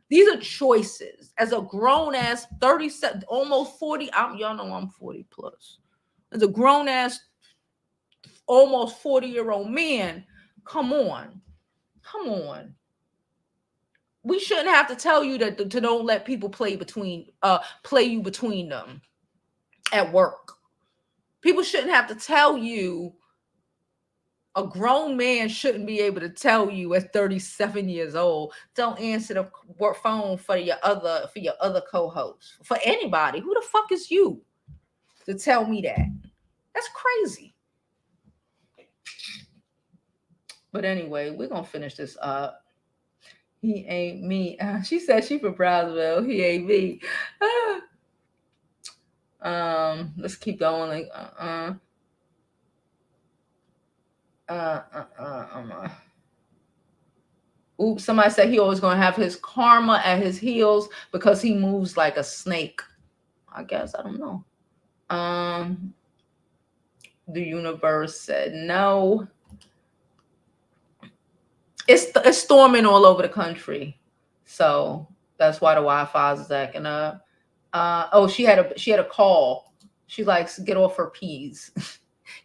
These are choices. As a grown-ass 37, almost 40, y'all know I'm 40 plus. As a grown-ass, almost 40-year-old man, come on. We shouldn't have to tell you that to don't let people play you between them at work. People shouldn't have to tell you. A grown man shouldn't be able to tell you at 37 years old, don't answer the phone for your other co-host, for anybody. Who the fuck is you to tell me that? That's crazy. But anyway, we're gonna finish this up. He ain't me. She said she from Brownsville. He ain't me. Let's keep going. Like oops, somebody said he always gonna have his karma at his heels because he moves like a snake. I guess, I don't know. The universe said no. It's storming all over the country, so that's why the Wi-Fi is acting up. Oh, she had a call. She likes get off her peas.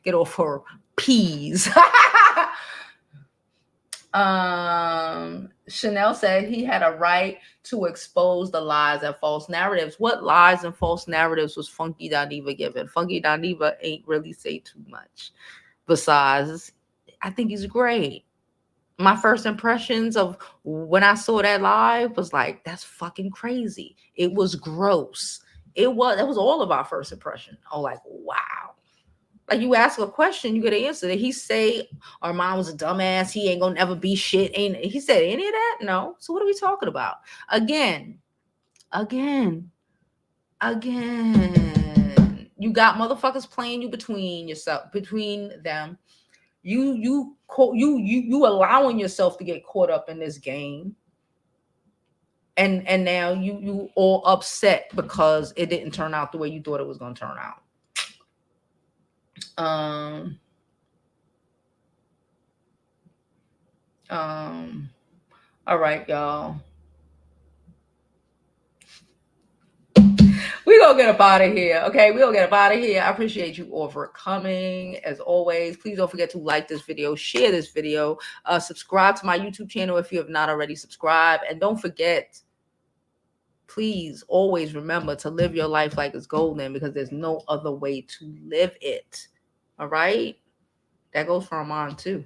Get off her peas. Chanel said he had a right to expose the lies and false narratives. What lies and false narratives was Funkydineva given? Funkydineva ain't really say too much. Besides, I think he's great. My first impressions of when I saw that live was like, that's fucking crazy. It was gross. That was all of our first impression. Oh, like, wow. Like, you ask a question, you get an answer. Did he say Armon was a dumbass? He ain't gonna never be shit. He said any of that? No. So what are we talking about? Again. You got motherfuckers playing you between them. You allowing yourself to get caught up in this game. And now you all upset because it didn't turn out the way you thought it was gonna turn out. All right, y'all. We gonna get up out of here. Okay, we gonna get up out of here. I appreciate you all for coming. As always, please don't forget to like this video, share this video, subscribe to my YouTube channel if you have not already subscribed, and don't forget, please always remember to live your life like it's golden, because there's no other way to live it. All right, that goes for Armon too.